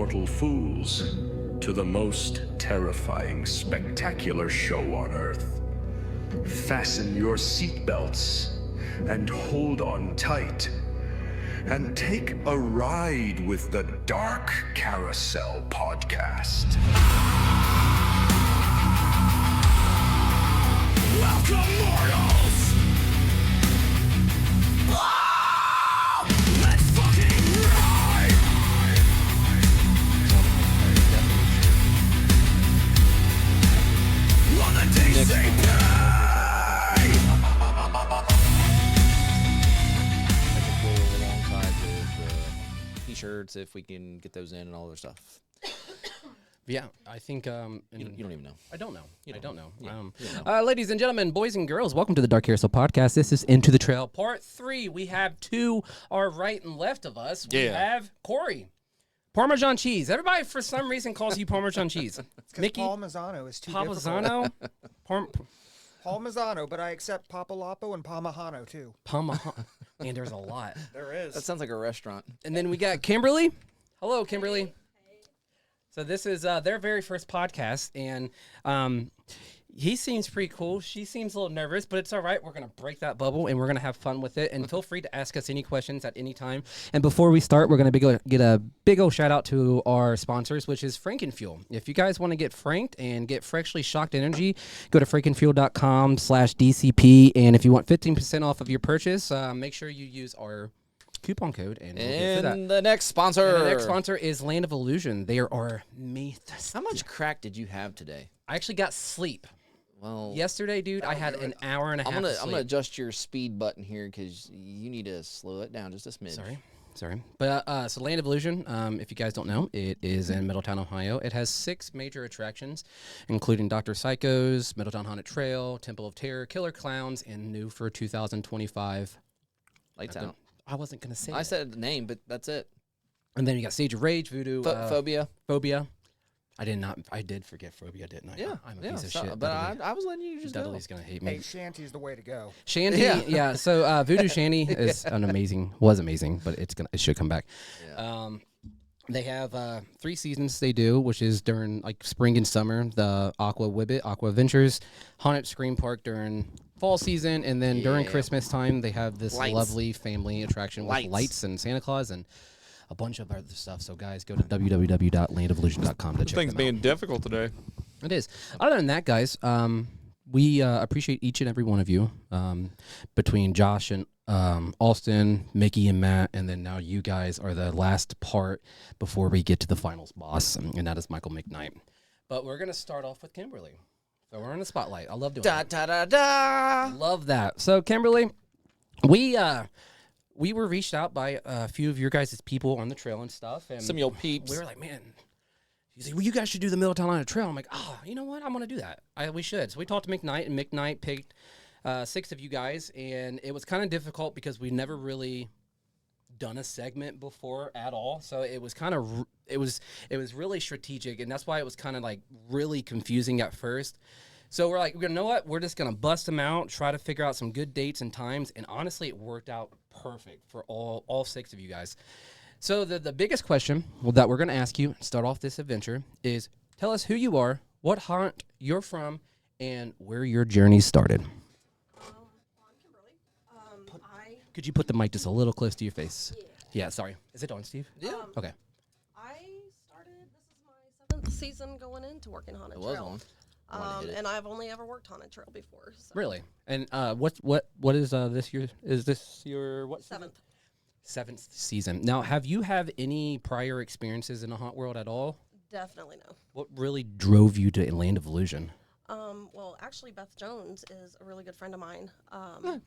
mortal fools to the most terrifying, spectacular show on Earth. Fasten your seatbelts and hold on tight and take a ride with the Dark Carousel Podcast. Welcome, mortals! Let's fucking ride! On the DCP! Alongside with t-shirts, if we can get those in and all other stuff. Yeah, I think. You don't even know. I don't know. I don't know. Yeah, Ladies and gentlemen, boys and girls, welcome to the Dark Carousel Podcast. This is Into the Trail, Part 3. We have to our right and left of us. We have Cory. Parmesan cheese. Everybody, for some reason, calls you Parmesan cheese. Mickey. Parmesano is too Parmesano. difficult. Parmesano, but I accept Papalapo and Parmahano, too. And there's a lot. There is. That sounds like a restaurant. And then we got Kimberly. Hello, Kimberly. So this is their very first podcast, and he seems pretty cool. She seems a little nervous, but it's all right. We're going to break that bubble, and we're going to have fun with it. And feel free to ask us any questions at any time. And before we start, we're going to get a big old shout-out to our sponsors, which is Frankenfuel. If you guys want to get franked and get freshly shocked energy, go to frankenfuel.com/DCP. And if you want 15% off of your purchase, make sure you use our coupon code And the next sponsor. And the next sponsor is Land of Illusion. They are How much crack did you have today? I actually got sleep. Well, Yesterday, dude, I had an hour and a half of sleep. I'm gonna adjust your speed button here because you need to slow it down just a smidge. Sorry. But so Land of Illusion, if you guys don't know, it is in Middletown, Ohio. It has 6 major attractions, including Dr. Psycho's, Middletown Haunted Trail, Temple of Terror, Killer Clowns, and new for 2025. Lights Out. I wasn't going to say I said the name, but that's it. And then you got Stage of Rage, Voodoo. Phobia. I did forget Phobia, didn't I? Yeah. I'm a piece of shit. But I was letting you just Dudley's going to hate me. Hey, Shanty's the way to go. Shanty, yeah. So Voodoo Shanty is was amazing, but it should come back. Yeah. They have 3 seasons they do, which is during like spring and summer, the Aqua Adventures, Haunted Scream Park during fall season, and then during Christmas time they have this lovely family attraction with lights and Santa Claus and a bunch of other stuff. So guys, go to www.landofillusion.com to check Things them being out. difficult today. It is. Other than that, guys, we appreciate each and every one of you, between Josh and Austin, Mickey and Matt, and then now you guys are the last part before we get to the finals boss, and that is Michael McKnight. But we're going to start off with Kimberly. So we're in the spotlight. I love doing that. Love that. So Kimberly, we were reached out by a few of your guys' people on the trail and stuff. And Some of your peeps. We were like, man, he's like, well, you guys should do the Middletown on a trail. I'm like, oh, you know what? I'm going to do that. We should. So we talked to McKnight, and McKnight picked 6 of you guys, and it was kind of difficult because we never really done a segment before at all. So it was kind of, it was really strategic, and that's why it was kind of like really confusing at first. So we're like, you know what? We're just going to bust them out, try to figure out some good dates and times, and honestly, it worked out perfect for all 6 of you guys. So the biggest question that we're going to ask you, start off this adventure, is tell us who you are, what haunt you're from, and where your journey started. I'm Kimberly. Could you put the mic just a little close to your face? Yeah, sorry. Is it on, Steve? Yeah. Okay. I started, this is my 7th season going into working Haunted It was Trail. on. And I've only ever worked Haunted Trail before. So. Really? And what is this year? Is this your what? 7th. 7th season. Now, have you have any prior experiences in the haunt world at all? Definitely no. What really drove you to Land of Illusion? Well, actually, Beth Jones is a really good friend of mine.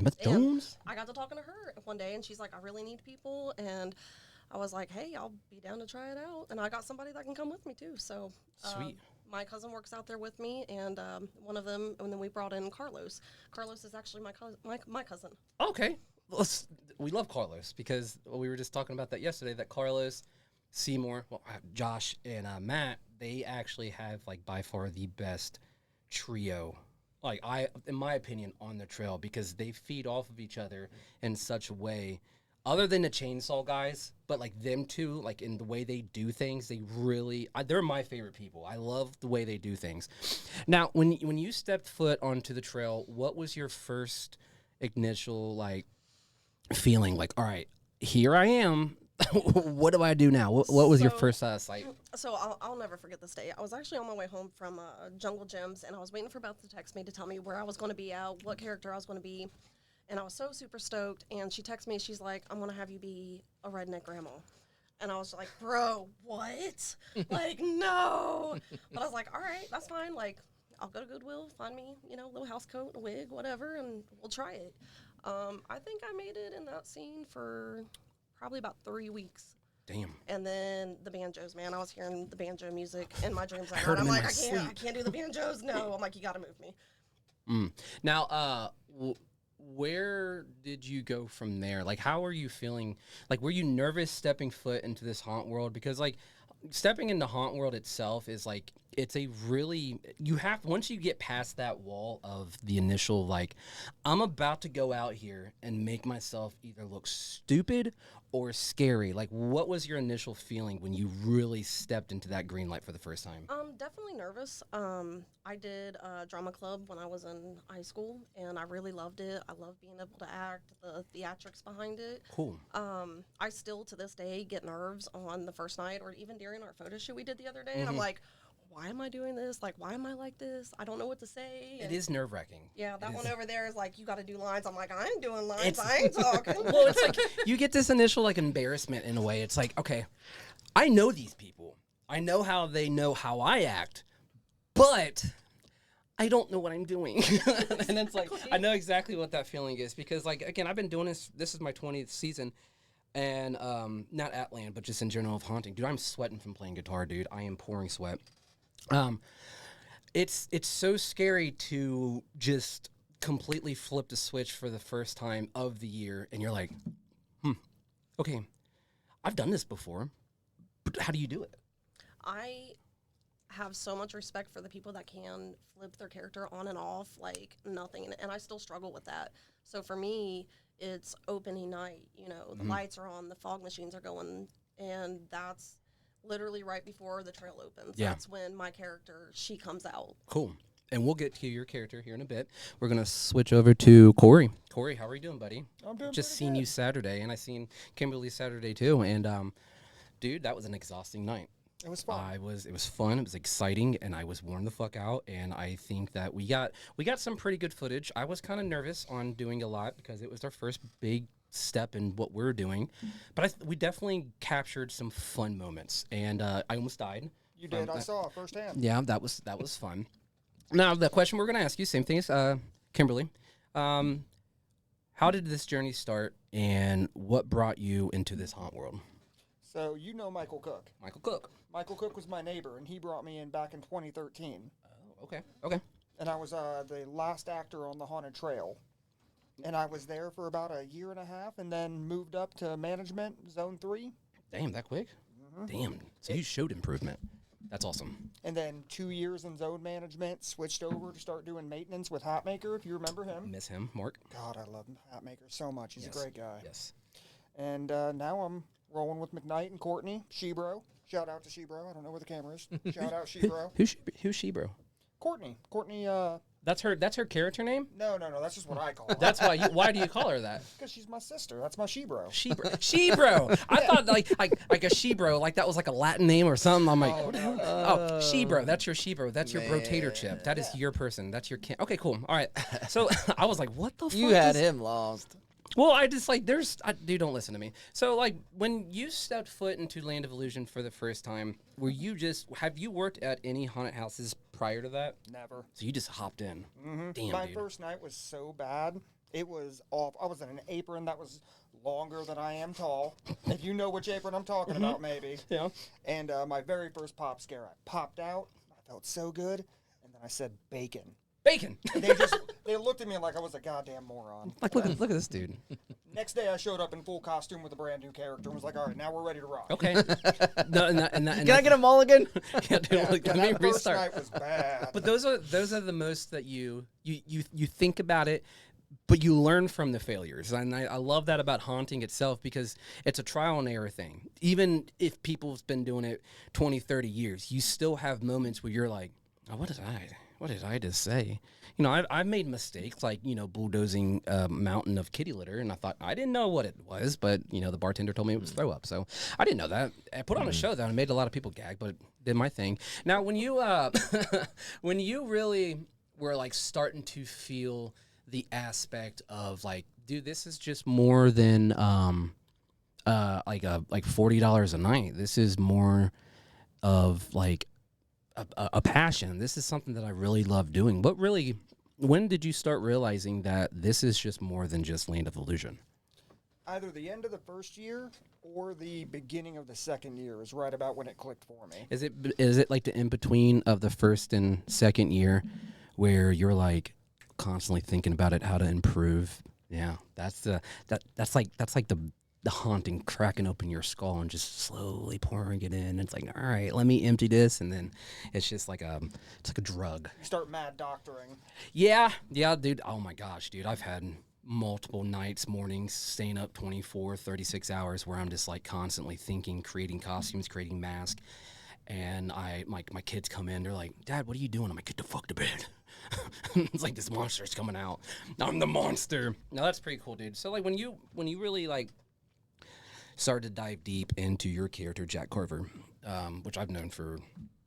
Beth Jones? I got to talking to her one day, and she's like, I really need people. And I was like, hey, I'll be down to try it out. And I got somebody that can come with me, too. So Sweet. My cousin works out there with me, and one of them, and then we brought in Carlos. Carlos is actually my cousin. Okay. We love Carlos because we were just talking about that yesterday, that Carlos, Seymour, Josh, and Matt, they actually have, like, by far the best trio, in my opinion, on the trail, because they feed off of each other in such a way other than the chainsaw guys, but like them two, like in the way they do things, they really, they're my favorite people. I love the way they do things. Now, when you stepped foot onto the trail, what was your first initial like feeling? Like, all right, here I am. What do I do now? What was your first sight? So I'll never forget this day. I was actually on my way home from Jungle Gyms, and I was waiting for Beth to text me to tell me where I was going to be at, what character I was going to be. And I was so super stoked, and she texted me, she's like, I'm going to have you be a redneck grandma. And I was like, bro, what? Like, no. But I was like, all right, that's fine. Like, I'll go to Goodwill, find me, you know, a little house coat, a wig, whatever, and we'll try it. I think I made it in that scene for probably about 3 weeks. Damn. And then the banjos, man. I was hearing the banjo music in my dreams. I heard I'm them in like, my I can't do the banjos. No. I'm like, you got to move me. Now, where did you go from there? Like, how are you feeling? Like, were you nervous stepping foot into this haunt world? Because, like, stepping into haunt world itself is, like, it's a really, you have, once you get past that wall of the initial, like, I'm about to go out here and make myself either look stupid or scary. Like, what was your initial feeling when you really stepped into that green light for the first time? Definitely nervous. I did a drama club when I was in high school, and I really loved it. I love being able to act, the theatrics behind it. Cool. I still, to this day, get nerves on the first night or even during our photo shoot we did the other day, and I'm like, why am I doing this? Like, why am I like this? I don't know what to say. It is nerve-wracking. Yeah, that one over there is like, you got to do lines. I'm like, I ain't doing lines. I ain't talking. Well, it's like you get this initial like embarrassment in a way. It's like, okay, I know these people. I know how they know how I act, but I don't know what I'm doing. And it's like, I know exactly what that feeling is because, like, again, I've been doing this. This is my 20th season. And not at land, but just in general of haunting. Dude, I'm sweating from playing guitar, dude. I am pouring sweat. It's so scary to just completely flip the switch for the first time of the year, and you're like, okay, I've done this before, but how do you do it? I have so much respect for the people that can flip their character on and off like nothing, and I still struggle with that. So for me, it's opening night, you know, the lights are on, the fog machines are going, and that's literally right before the trail opens. Yeah. That's when my character, she comes out. Cool. And we'll get to your character here in a bit. We're going to switch over to Cory. Cory, how are you doing, buddy? I'm doing Just pretty seen good. you Saturday, and I seen Kimberly Saturday too. And, dude, that was an exhausting night. It was fun. It was fun. It was exciting, and I was worn the fuck out. And I think that we got some pretty good footage. I was kind of nervous on doing a lot because it was our first big step in what we're doing, but we definitely captured some fun moments. And I almost died. You did. I saw it firsthand. Yeah, that was fun. Now the question we're gonna ask you, same thing as Kimberly. How did this journey start, and what brought you into this haunt world? So you know Michael Cook. Michael Cook. Michael Cook was my neighbor, and he brought me in back in 2013. Oh, okay. And I was the last actor on the Haunted Trail. And I was there for about a year and a half, and then moved up to management, Zone 3. Damn, that quick? Damn. So you showed improvement. That's awesome. And then 2 years in zone management, switched over to start doing maintenance with Hatmaker, if you remember him. Miss him, Mark. God, I love Hatmaker so much. He's a great guy. Yes. And now I'm rolling with McKnight and Courtney, Shebro. Shout out to Shebro. I don't know where the camera is. Shout out Shebro. Who's she, bro? Courtney. Courtney, That's her character name? no, that's just what I call her. That's why why do you call her that? Because she's my sister. That's my Shebro. Shebro. I thought like a Shebro, like that was like a Latin name or something. I'm like, oh, Shebro. That's your Shebro. That's your rotator chip. That is your person. That's your okay, cool. All right. So I was like, what the fuck? You had him lost. Well, I just like dude, don't listen to me. So like when you stepped foot into Land of Illusion for the first time, have you worked at any haunted houses prior to that? Never. So you just hopped in. Damn, My dude. first night was so bad. It was off. I was in an apron that was longer than I am tall. If you know which apron I'm talking about, maybe. Yeah. And my very first pop scare, I popped out. I felt so good. And then I said bacon. Bacon. They looked at me like I was a goddamn moron. Like look at this dude. Next day, I showed up in full costume with a brand new character and was like, all right, now we're ready to rock. Okay. No, Can I get a mulligan? Yeah, dude, let me That first restart. night was bad. But those are the most that you think about it but you learn from the failures. And I love that about haunting itself because it's a trial and error thing. Even if people's been doing it 20, 30 years, you still have moments where you're like, oh, what did I just say? You know, I've made mistakes like, you know, bulldozing a mountain of kitty litter, and I thought, I didn't know what it was, but, you know, the bartender told me it was throw up. So I didn't know that. I put on a show, though, and made a lot of people gag, but did my thing. Now, when you, when you really were, like, starting to feel the aspect of, like, dude, this is just more than, like $40 a night. This is more of, like, a passion. This is something that I really love doing. But really, when did you start realizing that this is just more than just Land of Illusion? Either the end of the first year or the beginning of the second year is right about when it clicked for me. Is it like the in between of the first and second year, where you're like constantly thinking about it, how to improve? Yeah, that's like the haunting, cracking open your skull and just slowly pouring it in. It's like, all right, let me empty this, and then it's just like it's like a drug. You start mad doctoring. Yeah, dude. Oh my gosh, dude. I've had multiple nights, mornings, staying up 24, 36 hours where I'm just like constantly thinking, creating costumes, creating masks. And my kids come in, they're like, Dad, what are you doing? I'm like, get the fuck to bed. It's like this monster's coming out. I'm the monster. No, that's pretty cool, dude. So like when you really like started to dive deep into your character, Jack Carver, which I've known for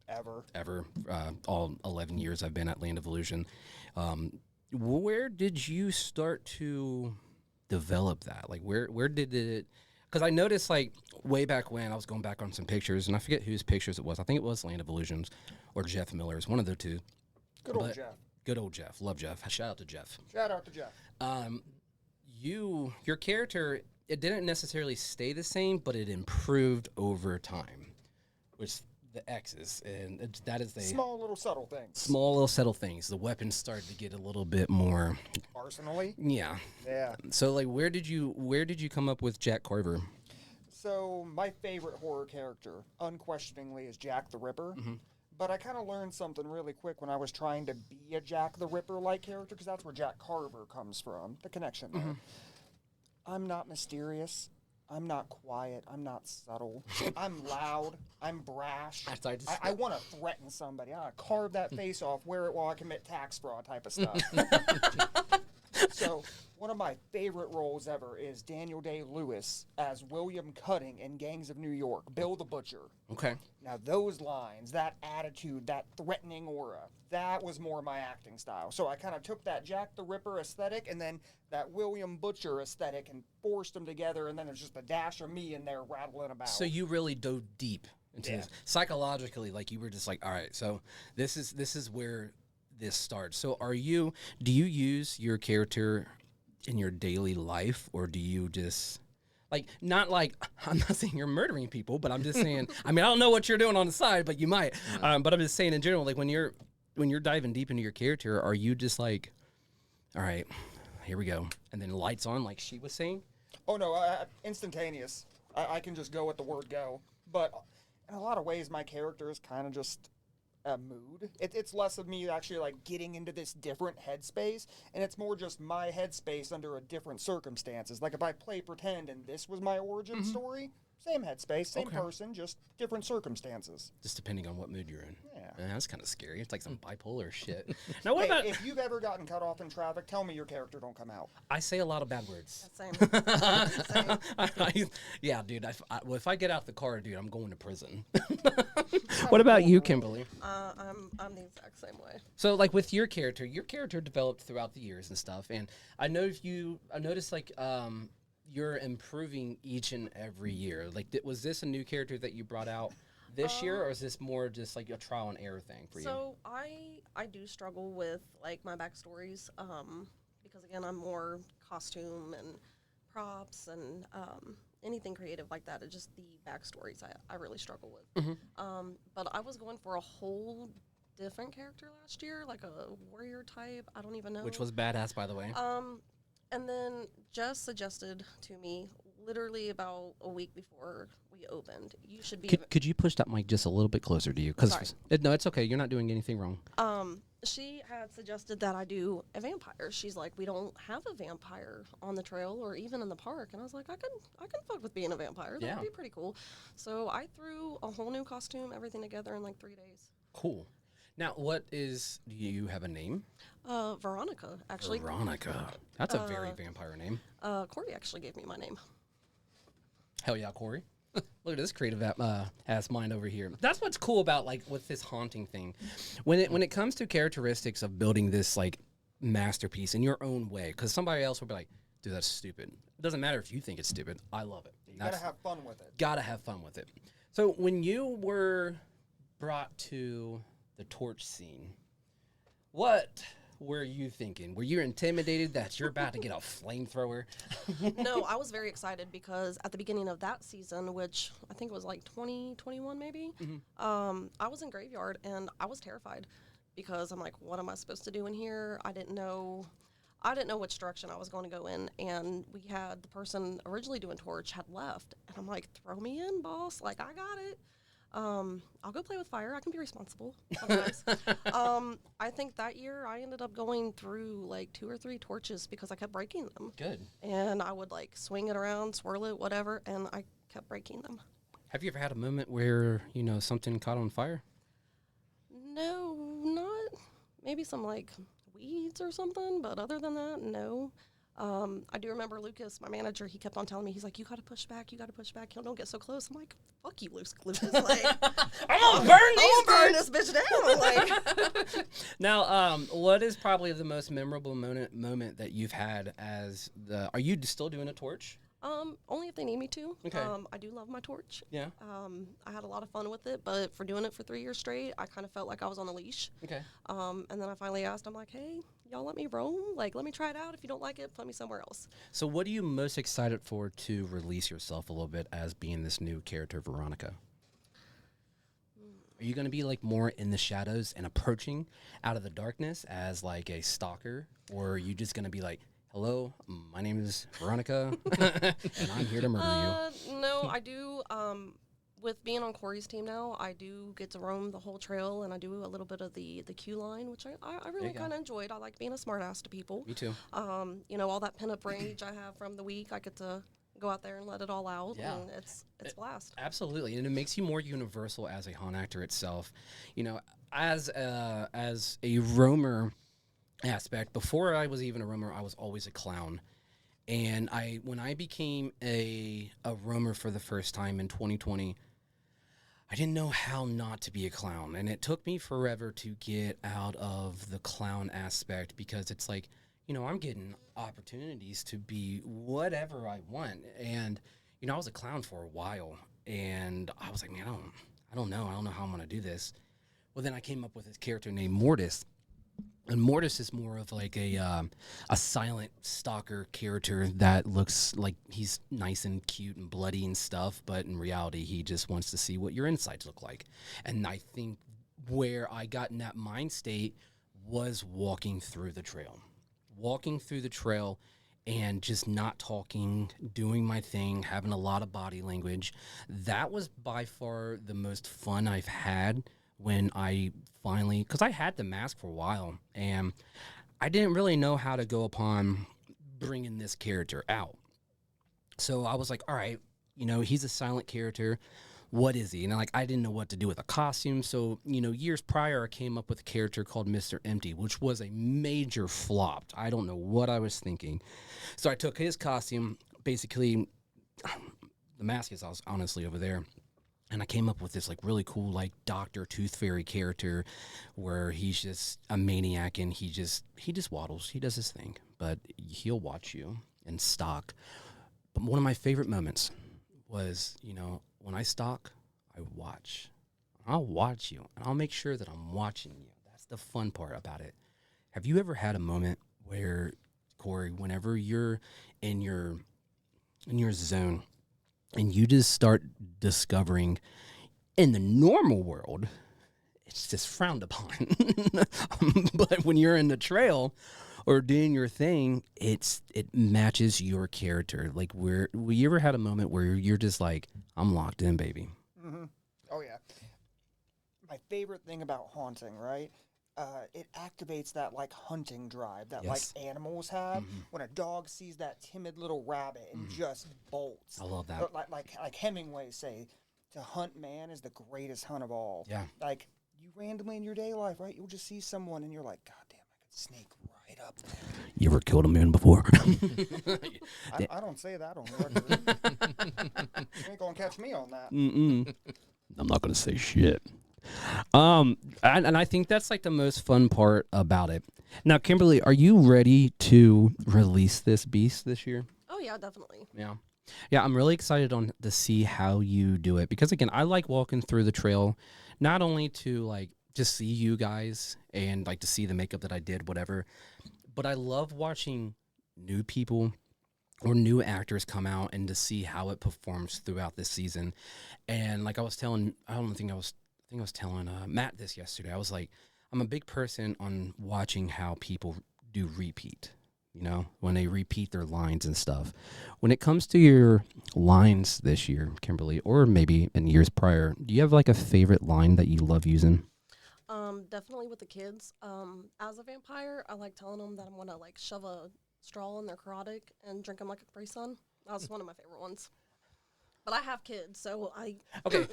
ever, all 11 years I've been at Land of Illusion. Where did you start to develop that? Like, where did it? Because I noticed, like, way back when I was going back on some pictures, and I forget whose pictures it was. I think it was Land of Illusions or Jeff Miller's, one of the two. Good old Jeff. Good old Jeff. Love Jeff. Shout out to Jeff. Shout out to Jeff. Your character, it didn't necessarily stay the same, but it improved over time, which the X's, and that is the Small little subtle things. small little subtle things. The weapons started to get a little bit more, Arsenally. yeah. Yeah. So like, where did you come up with Jack Carver? So my favorite horror character, unquestioningly, is Jack the Ripper. But I kind of learned something really quick when I was trying to be a Jack the Ripper-like character, because that's where Jack Carver comes from, the connection there. I'm not mysterious. I'm not quiet. I'm not subtle. I'm loud. I'm brash. I want to threaten somebody. I want to carve that face off, wear it while I commit tax fraud type of stuff. So one of my favorite roles ever is Daniel Day-Lewis as William Cutting in Gangs of New York, Bill the Butcher. Okay. Now those lines, that attitude, that threatening aura, that was more my acting style. So I kind of took that Jack the Ripper aesthetic and then that William Butcher aesthetic and forced them together, and then there's just a dash of me in there rattling about. So you really dove deep into this psychologically, like you were just like, all right, so this is where this starts. So do you use your character in your daily life, or do you just like, not like, I'm not saying you're murdering people, but I'm just saying, I mean, I don't know what you're doing on the side, but you might. But I'm just saying in general, like when you're diving deep into your character, are you just like, all right, here we go, and then lights on, like she was saying? Oh no, instantaneous. I can just go with the word go. But in a lot of ways, my character is kind of just a mood. It's less of me actually like getting into this different headspace, and it's more just my headspace under a different circumstances. Like if I play pretend and this was my origin story, same headspace, same person, just different circumstances. Just depending on what mood you're in. Yeah. That's kind of scary. It's like some bipolar shit. Now, what Hey, about? if you've ever gotten cut off in traffic, tell me your character don't come out. I say a lot of bad words. Same. Yeah, dude. If I get out the car, dude, I'm going to prison. What about you, Kimberly? I'm the exact same way. So, like with your character developed throughout the years and stuff, and I noticed like you're improving each and every year. Like, was this a new character that you brought out this year, or is this more just like a trial and error thing for you? So I do struggle with like my backstories, because again I'm more costume and props and anything creative like that. It's just the backstories I really struggle with. But I was going for a whole different character last year, like a warrior type. I don't even know. Which was badass, by the way. And then Jess suggested to me, literally about a week before we opened. You should be. Could you push that mic just a little bit closer to you? Sorry. No, it's okay. You're not doing anything wrong. She had suggested that I do a vampire. She's like, we don't have a vampire on the trail or even in the park. And I was like, I can fuck with being a vampire. That would be pretty cool. So I threw a whole new costume, everything together in like 3 days. Cool. Now, do you have a name? Veronica, actually. Veronica. That's a very vampire name. Cory actually gave me my name. Hell yeah, Cory. Look at this creative ass mind over here. That's what's cool about like with this haunting thing. When it comes to characteristics of building this like masterpiece in your own way, because somebody else will be like, dude, that's stupid. It doesn't matter if you think it's stupid. I love it. You gotta have fun with it. Gotta have fun with it. So when you were brought to the torch scene, what were you thinking? Were you intimidated that you're about to get a flamethrower? No, I was very excited because at the beginning of that season, which I think it was like 2021 maybe, I was in Graveyard and I was terrified because I'm like, what am I supposed to do in here? I didn't know which direction I was going to go in, and we had the person originally doing Torch had left, and I'm like, throw me in, boss, like I got it. I'll go play with fire. I can be responsible sometimes. I think that year I ended up going through like 2 or 3 torches because I kept breaking them. Good. And I would like swing it around, swirl it, whatever, and I kept breaking them. Have you ever had a moment where, something caught on fire? No, not maybe some like weeds or something, but other than that, no. I do remember Lucas, my manager, he kept on telling me, he's like, you gotta push back, don't get so close. I'm like, fuck you, Lucas. Like, I'm gonna burn this bitch down. Like, Now, what is probably the most memorable moment that you've had are you still doing a torch? only if they need me to. Okay. I do love my torch. Yeah. I had a lot of fun with it, but for doing it for 3 years straight, I kind of felt like I was on a leash. Okay. And then I finally asked, I'm like, hey, y'all let me roam? Like, let me try it out. If you don't like it, put me somewhere else. So what are you most excited for to release yourself a little bit as being this new character, Veronica? Are you going to be like more in the shadows and approaching out of the darkness as like a stalker? Or are you just going to be like, hello, my name is Veronica, and I'm here to murder you? No, I do. With being on Cory's team now, I do get to roam the whole trail, and I do a little bit of the Q line, which I really kind of enjoyed. I like being a smartass to people. Me too. You know, all that pinup rage I have from the week, I get to go out there and let it all out. Yeah. And it's a blast. Absolutely, and it makes you more universal as a haunt actor itself. You know, as a roamer aspect, before I was even a roamer, I was always a clown. And when I became a roamer for the first time in 2020, I didn't know how not to be a clown. And it took me forever to get out of the clown aspect, because it's like, you know, I'm getting opportunities to be whatever I want. And, you know, I was a clown for a while, and I was like, man, I don't know how I'm going to do this. Well, then I came up with this character named Mortis. And Mortis is more of like a silent stalker character that looks like he's nice and cute and bloody and stuff, but in reality, he just wants to see what your insides look like. And I think where I got in that mind state was walking through the trail and just not talking, doing my thing, having a lot of body language. That was by far the most fun I've had when I finally, because I had the mask for a while, and I didn't really know how to go upon bringing this character out. So I was like, all right, you know, he's a silent character. What is he? And I didn't know what to do with a costume. So, you know, years prior, I came up with a character called Mr. Empty, which was a major flop. I don't know what I was thinking. So I took his costume, basically, the mask is honestly over there. And I came up with this like really cool like Dr. Tooth Fairy character where he's just a maniac and he just waddles. He does his thing, but he'll watch you and stalk. But one of my favorite moments was, you know, when I stalk, I watch. I'll watch you, and I'll make sure that I'm watching you. That's the fun part about it. Have you ever had a moment where, Cory, whenever you're in your zone, and you just start discovering in the normal world, it's just frowned upon. But when you're in the trail or doing your thing, it matches your character. Like, you ever had a moment where you're just like, I'm locked in, baby? Oh yeah. My favorite thing about haunting, right? It activates that like hunting drive that Yes. like animals have when a dog sees that timid little rabbit and just bolts. I love that. Like Hemingway say, to hunt man is the greatest hunt of all. Yeah. Like you randomly in your day life, right? You'll just see someone and you're like, God damn, I could sneak right up there. You ever killed a man before? I don't say that on record. You ain't gonna catch me on that. I'm not gonna say shit. And I think that's like the most fun part about it. Now, Kimberly, are you ready to release this beast this year? Oh yeah, definitely. Yeah, I'm really excited to see how you do it, because again, I like walking through the trail, not only to like just see you guys and like to see the makeup that I did, whatever, but I love watching new people or new actors come out and to see how it performs throughout this season. And like I was telling Matt this yesterday. I was like, I'm a big person on watching how people do repeat, you know, when they repeat their lines and stuff. When it comes to your lines this year, Kimberly, or maybe in years prior, do you have like a favorite line that you love using? Definitely with the kids. As a vampire, I like telling them that I'm gonna like shove a straw in their carotid and drink them like a Capri Sun. That's one of my favorite ones. But I have kids, so Okay.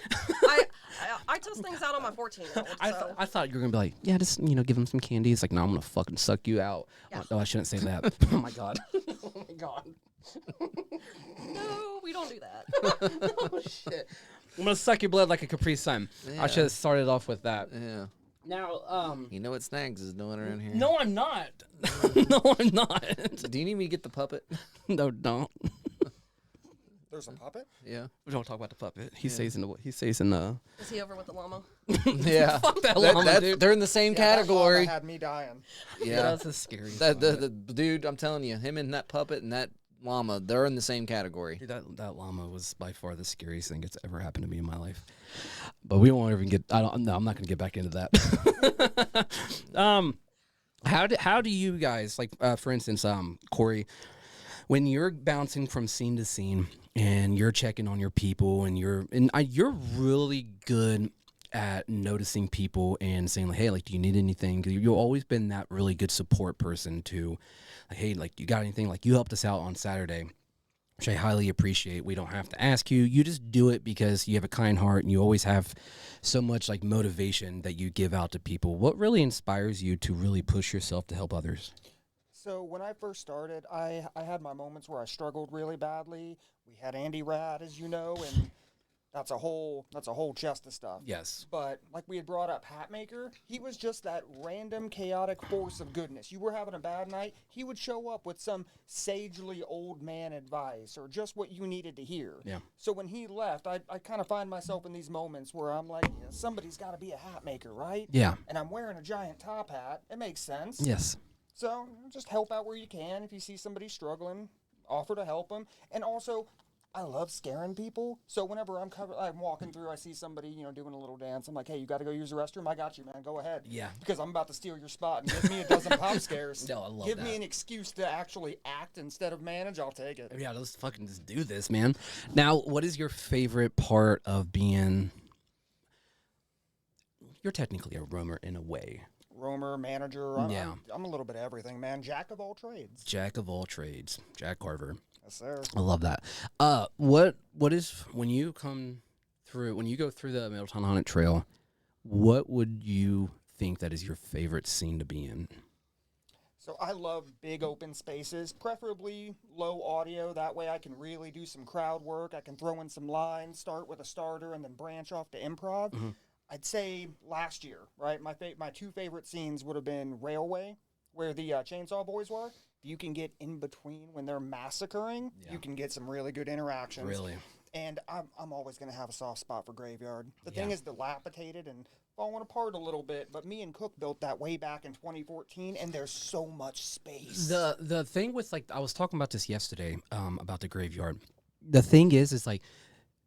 I test things out on my 14-year-old. I thought you were going to be like, yeah, just, you know, give him some candy. It's like, no, I'm going to fucking suck you out. Yeah. Oh, I shouldn't say that. Oh, my God. Oh, my God. No, we don't do that. Oh, shit. I'm going to suck your blood like a Capri Sun. Yeah. I should have started off with that. Yeah. Now, You know what Snags is doing around here? no, I'm not. No, I'm not. Do you need me to get the puppet? No, don't. There's a puppet? Yeah. We don't talk about the puppet. He Yeah. stays in the. Is he over with the llama? Yeah. Fuck that llama, dude. They're in the same Yeah, that category. llama had me dying. Yeah. That's a scary. The dude, I'm telling you, him and that puppet and that llama, they're in the same category. Dude, that llama was by far the scariest thing that's ever happened to me in my life. But we won't even get. I'm not going to get back into that. How do you guys like? For instance, Cory, when you're bouncing from scene to scene and you're checking on your people and you're really good at noticing people and saying like, hey, like, do you need anything? 'Cause you've always been that really good support person to, like, hey, like, you got anything? Like, you helped us out on Saturday, which I highly appreciate. We don't have to ask you. You just do it because you have a kind heart and you always have so much like motivation that you give out to people. What really inspires you to really push yourself to help others? So when I first started, I had my moments where I struggled really badly. We had Andy Rad, as you know, and that's a whole chest of stuff. Yes. But like we had brought up Hatmaker, he was just that random chaotic force of goodness. You were having a bad night, he would show up with some sagely old man advice or just what you needed to hear. Yeah. So when he left, I kind of find myself in these moments where I'm like, yeah, somebody's got to be a Hatmaker, right? Yeah. And I'm wearing a giant top hat. It makes sense. Yes. So just help out where you can. If you see somebody struggling, offer to help them. And also, I love scaring people. So whenever I'm walking through, I see somebody, doing a little dance. I'm like, hey, you got to go use the restroom? I got you, man. Go ahead. Yeah. Because I'm about to steal your spot and give me a dozen pop scares. No, I love Give me that. an excuse to actually act instead of manage. I'll take it. Yeah, let's fucking just do this, man. Now, what is your favorite part of being... You're technically a roamer in a way. Roamer, manager. Yeah. I'm a little bit of everything, man. Jack of all trades. Jack of all trades. Jack Carver. Yes, sir. I love that. What is, when you go through the Middletown Haunted Trail, what would you think that is your favorite scene to be in? So I love big open spaces, preferably low audio. That way I can really do some crowd work. I can throw in some lines, start with a starter, and then branch off to improv. Mm-hmm. I'd say last year, right? My two favorite scenes would have been Railway, where the Chainsaw Boys were. If you can get in between when they're massacring, you can get some really good interactions. Really? And I'm always going to have a soft spot for Graveyard. The Yeah. thing is dilapidated and falling apart a little bit, but me and Cook built that way back in 2014, and there's so much space. The thing with, like, I was talking about this yesterday, about the Graveyard. The thing is like,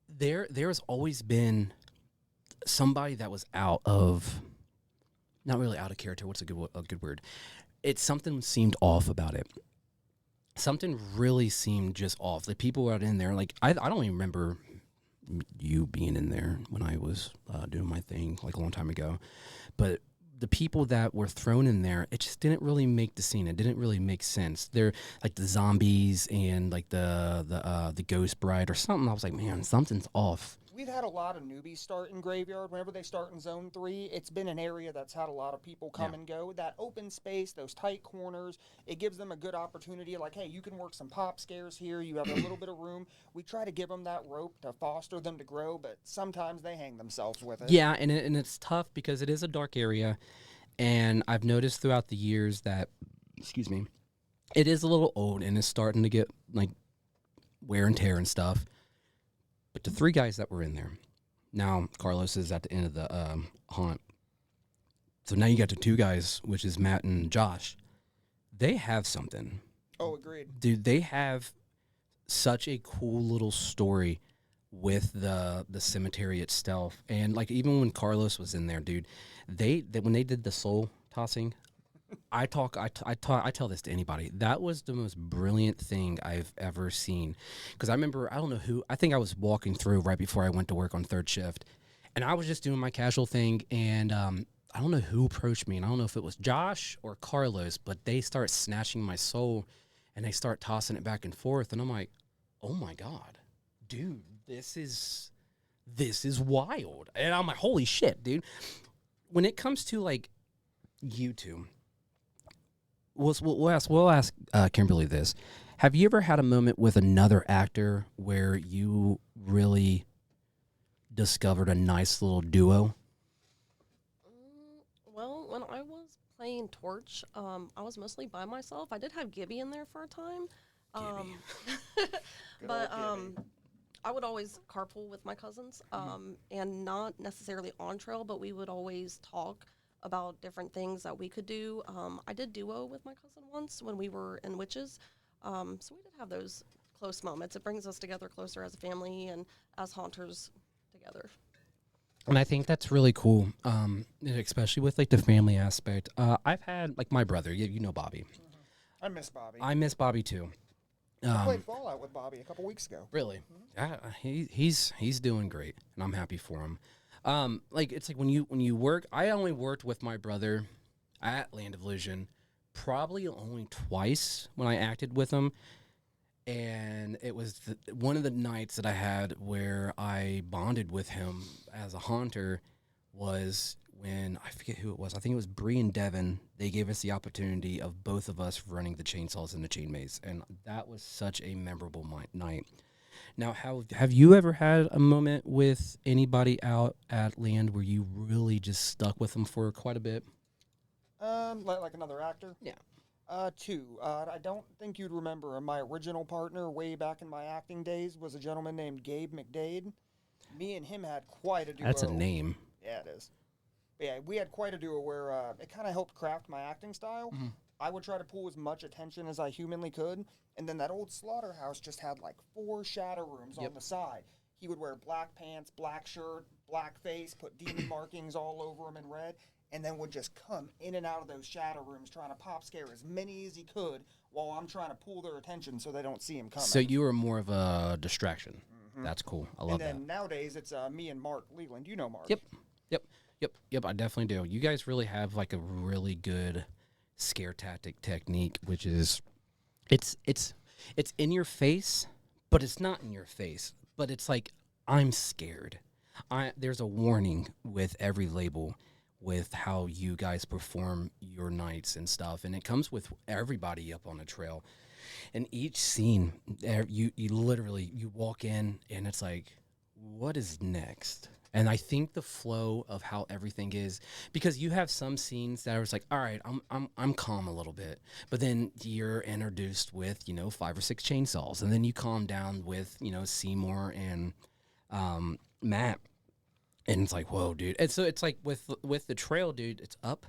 there's always been somebody that was out of, not really out of character, what's a good word? something seemed off about it. Something really seemed just off. The people out in there, like I don't even remember you being in there when I was doing my thing like a long time ago, but the people that were thrown in there, it just didn't really make the scene. It didn't really make sense. They're like the zombies and like the ghost bride or something. I was like, man, something's off. We've had a lot of newbies start in Graveyard. Whenever they start in Zone 3, it's been an area that's had a lot of people come and go. That open space, those tight corners, it gives them a good opportunity. Like, hey, you can work some pop scares here. You have a little bit of room. We try to give them that rope to foster them to grow, but sometimes they hang themselves with it. Yeah, and it's tough because it is a dark area, and I've noticed throughout the years that, excuse me, it is a little old and it's starting to get like wear and tear and stuff. But the 3 guys that were in there, now Carlos is at the end of the haunt. So now you got the 2 guys, which is Matt and Josh. They have something. Oh, agreed. Dude, they have such a cool little story with the cemetery itself. And like even when Carlos was in there, dude, they when they did the soul tossing, I tell this to anybody. That was the most brilliant thing I've ever seen. Because I remember, I don't know who, I think I was walking through right before I went to work on 3rd shift. And I was just doing my casual thing. And I don't know who approached me. And I don't know if it was Josh or Carlos. But they start snatching my soul. And they start tossing it back and forth. And I'm like, oh my God. Dude, this is wild. And I'm like, holy shit, dude. When it comes to like you two, we'll ask Kimberly this. Have you ever had a moment with another actor where you really discovered a nice little duo? Well, when I was playing Torch, I was mostly by myself. I did have Gibby in there for a time. But I would always carpool with my cousins, and not necessarily on trail, but we would always talk about different things that we could do. I did duo with my cousin once when we were in Witches, so we did have those close moments. It brings us together closer as a family and as haunters together. And I think that's really cool, especially with like the family aspect. I've had like my brother, you know Bobby. I miss Bobby. I miss Bobby too. I played Fallout with Bobby a couple weeks ago. Really? Yeah, he's doing great, and I'm happy for him. Like it's like when you work. I only worked with my brother at Land of Illusion, probably only twice when I acted with him, and it was one of the nights that I had where I bonded with him as a haunter was when I forget who it was. I think it was Bree and Devin. They gave us the opportunity of both of us running the chainsaws in the chain maze, and that was such a memorable night. Now, have you ever had a moment with anybody out at Land where you really just stuck with them for quite a bit? Like another actor? Yeah. 2. I don't think you'd remember. My original partner way back in my acting days was a gentleman named Gabe McDade. Me and him had quite a duo. That's a name. Yeah, it is. But yeah, we had quite a duo where it kind of helped craft my acting style. Mm-hmm. I would try to pull as much attention as I humanly could, and then that old slaughterhouse just had like 4 shadow rooms on the side. He would wear black pants, black shirt, black face, put demon markings all over him in red, and then would just come in and out of those shadow rooms trying to pop scare as many as he could while I'm trying to pull their attention so they don't see him coming. So you were more of a distraction. Mm-hmm. That's cool. I love that. And then nowadays it's me and Mark Leland. You know Mark. Yep, I definitely do. You guys really have like a really good scare tactic technique, which is it's in your face, but it's not in your face. But it's like, I'm scared. There's a warning with every label with how you guys perform your nights and stuff, and it comes with everybody up on the trail. And each scene, you literally you walk in and it's like, what is next? And I think the flow of how everything is, because you have some scenes that are just like, all right, I'm calm a little bit, but then you're introduced with 5 or 6 chainsaws, and then you calm down with Seymour and Matt, and it's like, whoa, dude. And so it's like with the trail, dude, it's up,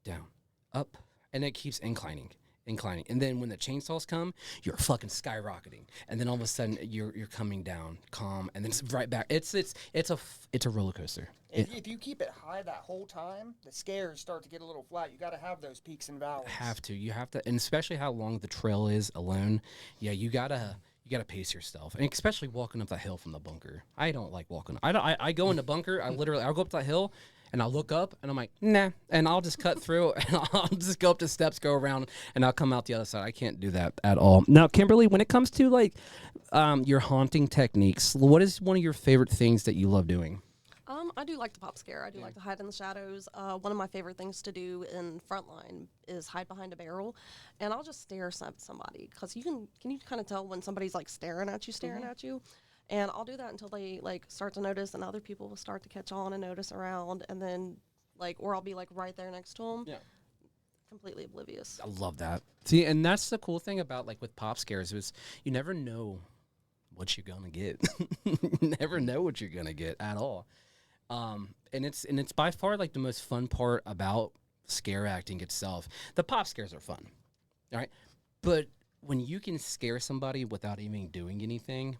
down, up, and it keeps inclining. inclining, and then when the chainsaws come, you're fucking skyrocketing, and then all of a sudden you're coming down calm, and then it's right back. It's a roller coaster. If you keep it high that whole time, the scares start to get a little flat. You got to have those peaks and valleys. You have to, and especially how long the trail is alone. Yeah, you gotta pace yourself, and especially walking up that hill from the bunker. I don't like walking. I go in the bunker. I'll go up that hill. And I'll look up, and I'm like, nah. And I'll just cut through, and I'll just go up the steps, go around, and I'll come out the other side. I can't do that at all. Now, Kimberly, when it comes to, like, your haunting techniques, what is one of your favorite things that you love doing? I do like the pop scare. I do like to hide in the shadows. One of my favorite things to do in Frontline is hide behind a barrel, and I'll just stare at somebody, because can you kind of tell when somebody's, like, staring at you? And I'll do that until they, like, start to notice, and other people will start to catch on and notice around, and then, like, or I'll be, like, right there next to them. Yeah. Completely oblivious. I love that. See, and that's the cool thing about, like, with pop scares is you never know what you're going to get. You never know what you're going to get at all. And it's by far, like, the most fun part about scare acting itself. The pop scares are fun, all right? But when you can scare somebody without even doing anything,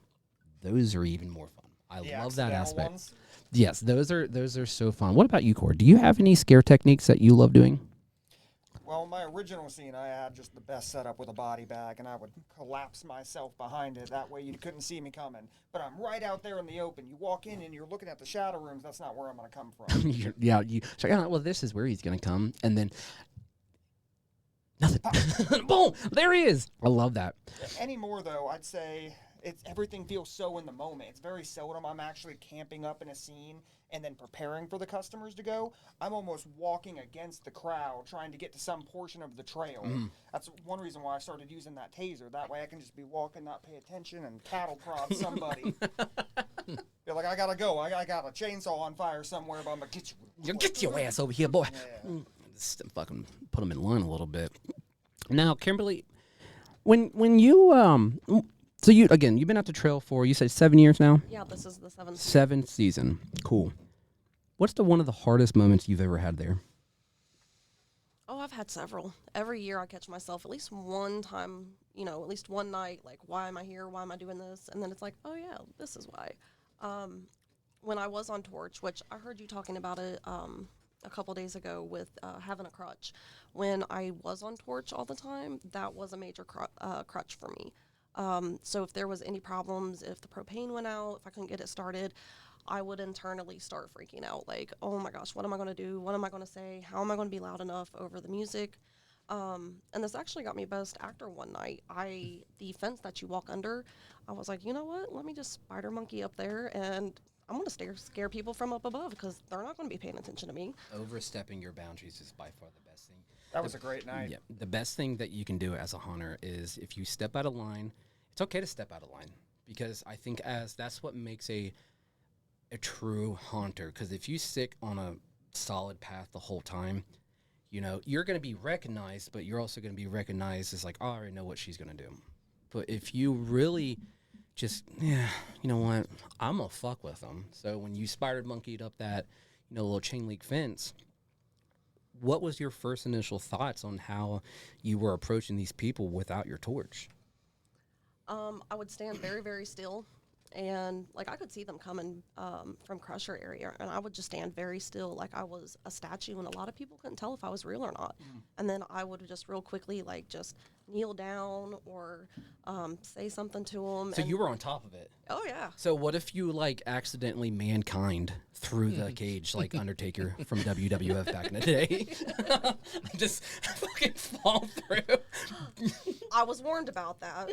those are even more fun. I love that aspect. Ones. Yes, those are so fun. What about you, Cord? Do you have any scare techniques that you love doing? Well, my original scene, I had just the best setup with a body bag, and I would collapse myself behind it. That way you couldn't see me coming. But I'm right out there in the open. You walk in, and you're looking at the shadow rooms. That's not where I'm going to come from. Well, this is where he's going to come. And then nothing. Boom! There he is. I love that. Anymore, though, I'd say everything feels so in the moment. It's very seldom I'm actually camping up in a scene and then preparing for the customers to go. I'm almost walking against the crowd, trying to get to some portion of the trail. That's one reason why I started using that taser. That way I can just be walking, not pay attention, and cattle prod somebody. You're like, I gotta go. I got a chainsaw on fire somewhere, but I'm gonna get you. Get your ass over here, boy. Yeah. Just fucking put him in line a little bit. Now, Kimberly, when you so you've been out the trail for, you said 7 years now? Yeah, this is the seventh. Seventh season. Cool. What's one of the hardest moments you've ever had there? Oh, I've had several. Every year I catch myself at least one time, at least one night, like, why am I here? Why am I doing this? And then it's like, oh, yeah, this is why. When I was on Torch, which I heard you talking about it a couple days ago with having a crutch. When I was on Torch all the time, that was a major crutch for me. So if there was any problems, if the propane went out, if I couldn't get it started, I would internally start freaking out. Like, oh my gosh, what am I going to do? What am I going to say? How am I going to be loud enough over the music? And this actually got me Best Actor one night. The fence that you walk under, I was like, you know what? Let me just spider monkey up there, and I'm going to scare people from up above, because they're not going to be paying attention to me. Overstepping your boundaries is by far the best thing. That was a great night. Yeah, the best thing that you can do as a hunter is if you step out of line, it's okay to step out of line, because I think that's what makes a true hunter. Because if you stick on a solid path the whole time, you're going to be recognized, but you're also going to be recognized as like, oh, I already know what she's going to do. But if you really just, you know what, I'm going to fuck with them. So when you spider monkeyed up that, little chain link fence, what was your first initial thoughts on how you were approaching these people without your torch? I would stand very, very still, and like I could see them coming from Crusher area, and I would just stand very still, like I was a statue, and a lot of people couldn't tell if I was real or not. And then I would just real quickly, like, just kneel down or say something to them. So you were on top of it. Oh yeah. So what if you like accidentally mankind through the cage like Undertaker from WWF back in the day? Just fucking fall through. I was warned about that.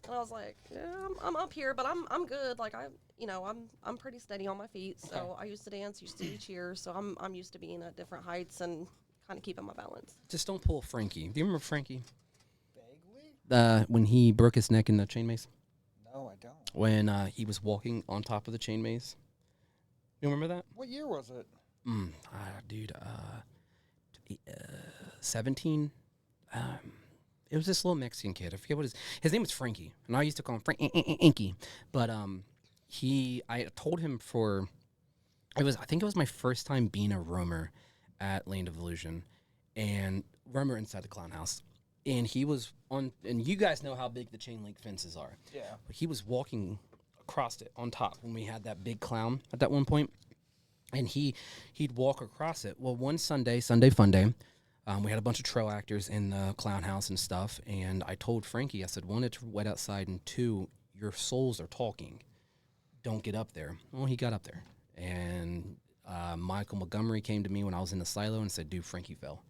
And I was like, yeah, I'm up here, but I'm good. Like I'm pretty steady on my feet. So I used to dance, used to do cheers. So I'm used to being at different heights and kind of keeping my balance. Just don't pull Frankie. Do you remember Frankie? Vaguely. When he broke his neck in the chain maze? No, I don't. When he was walking on top of the chain maze? You remember that? What year was it? Dude, 17. It was this little Mexican kid. I forget what his name was Frankie, and I used to call him Frankie. But I told him I think it was my first time being a roamer at Land of Illusion, and roamer inside the clown house. and he was on, and you guys know how big the chain link fences are. Yeah. But he was walking across it on top when we had that big clown at that one point, and he'd walk across it. Well, one Sunday fun day, we had a bunch of trail actors in the clown house and stuff, and I told Frankie, I said, one, it's wet outside, and two, your souls are talking. Don't get up there. Well, he got up there, and Michael Montgomery came to me when I was in the silo and said, dude, Frankie fell.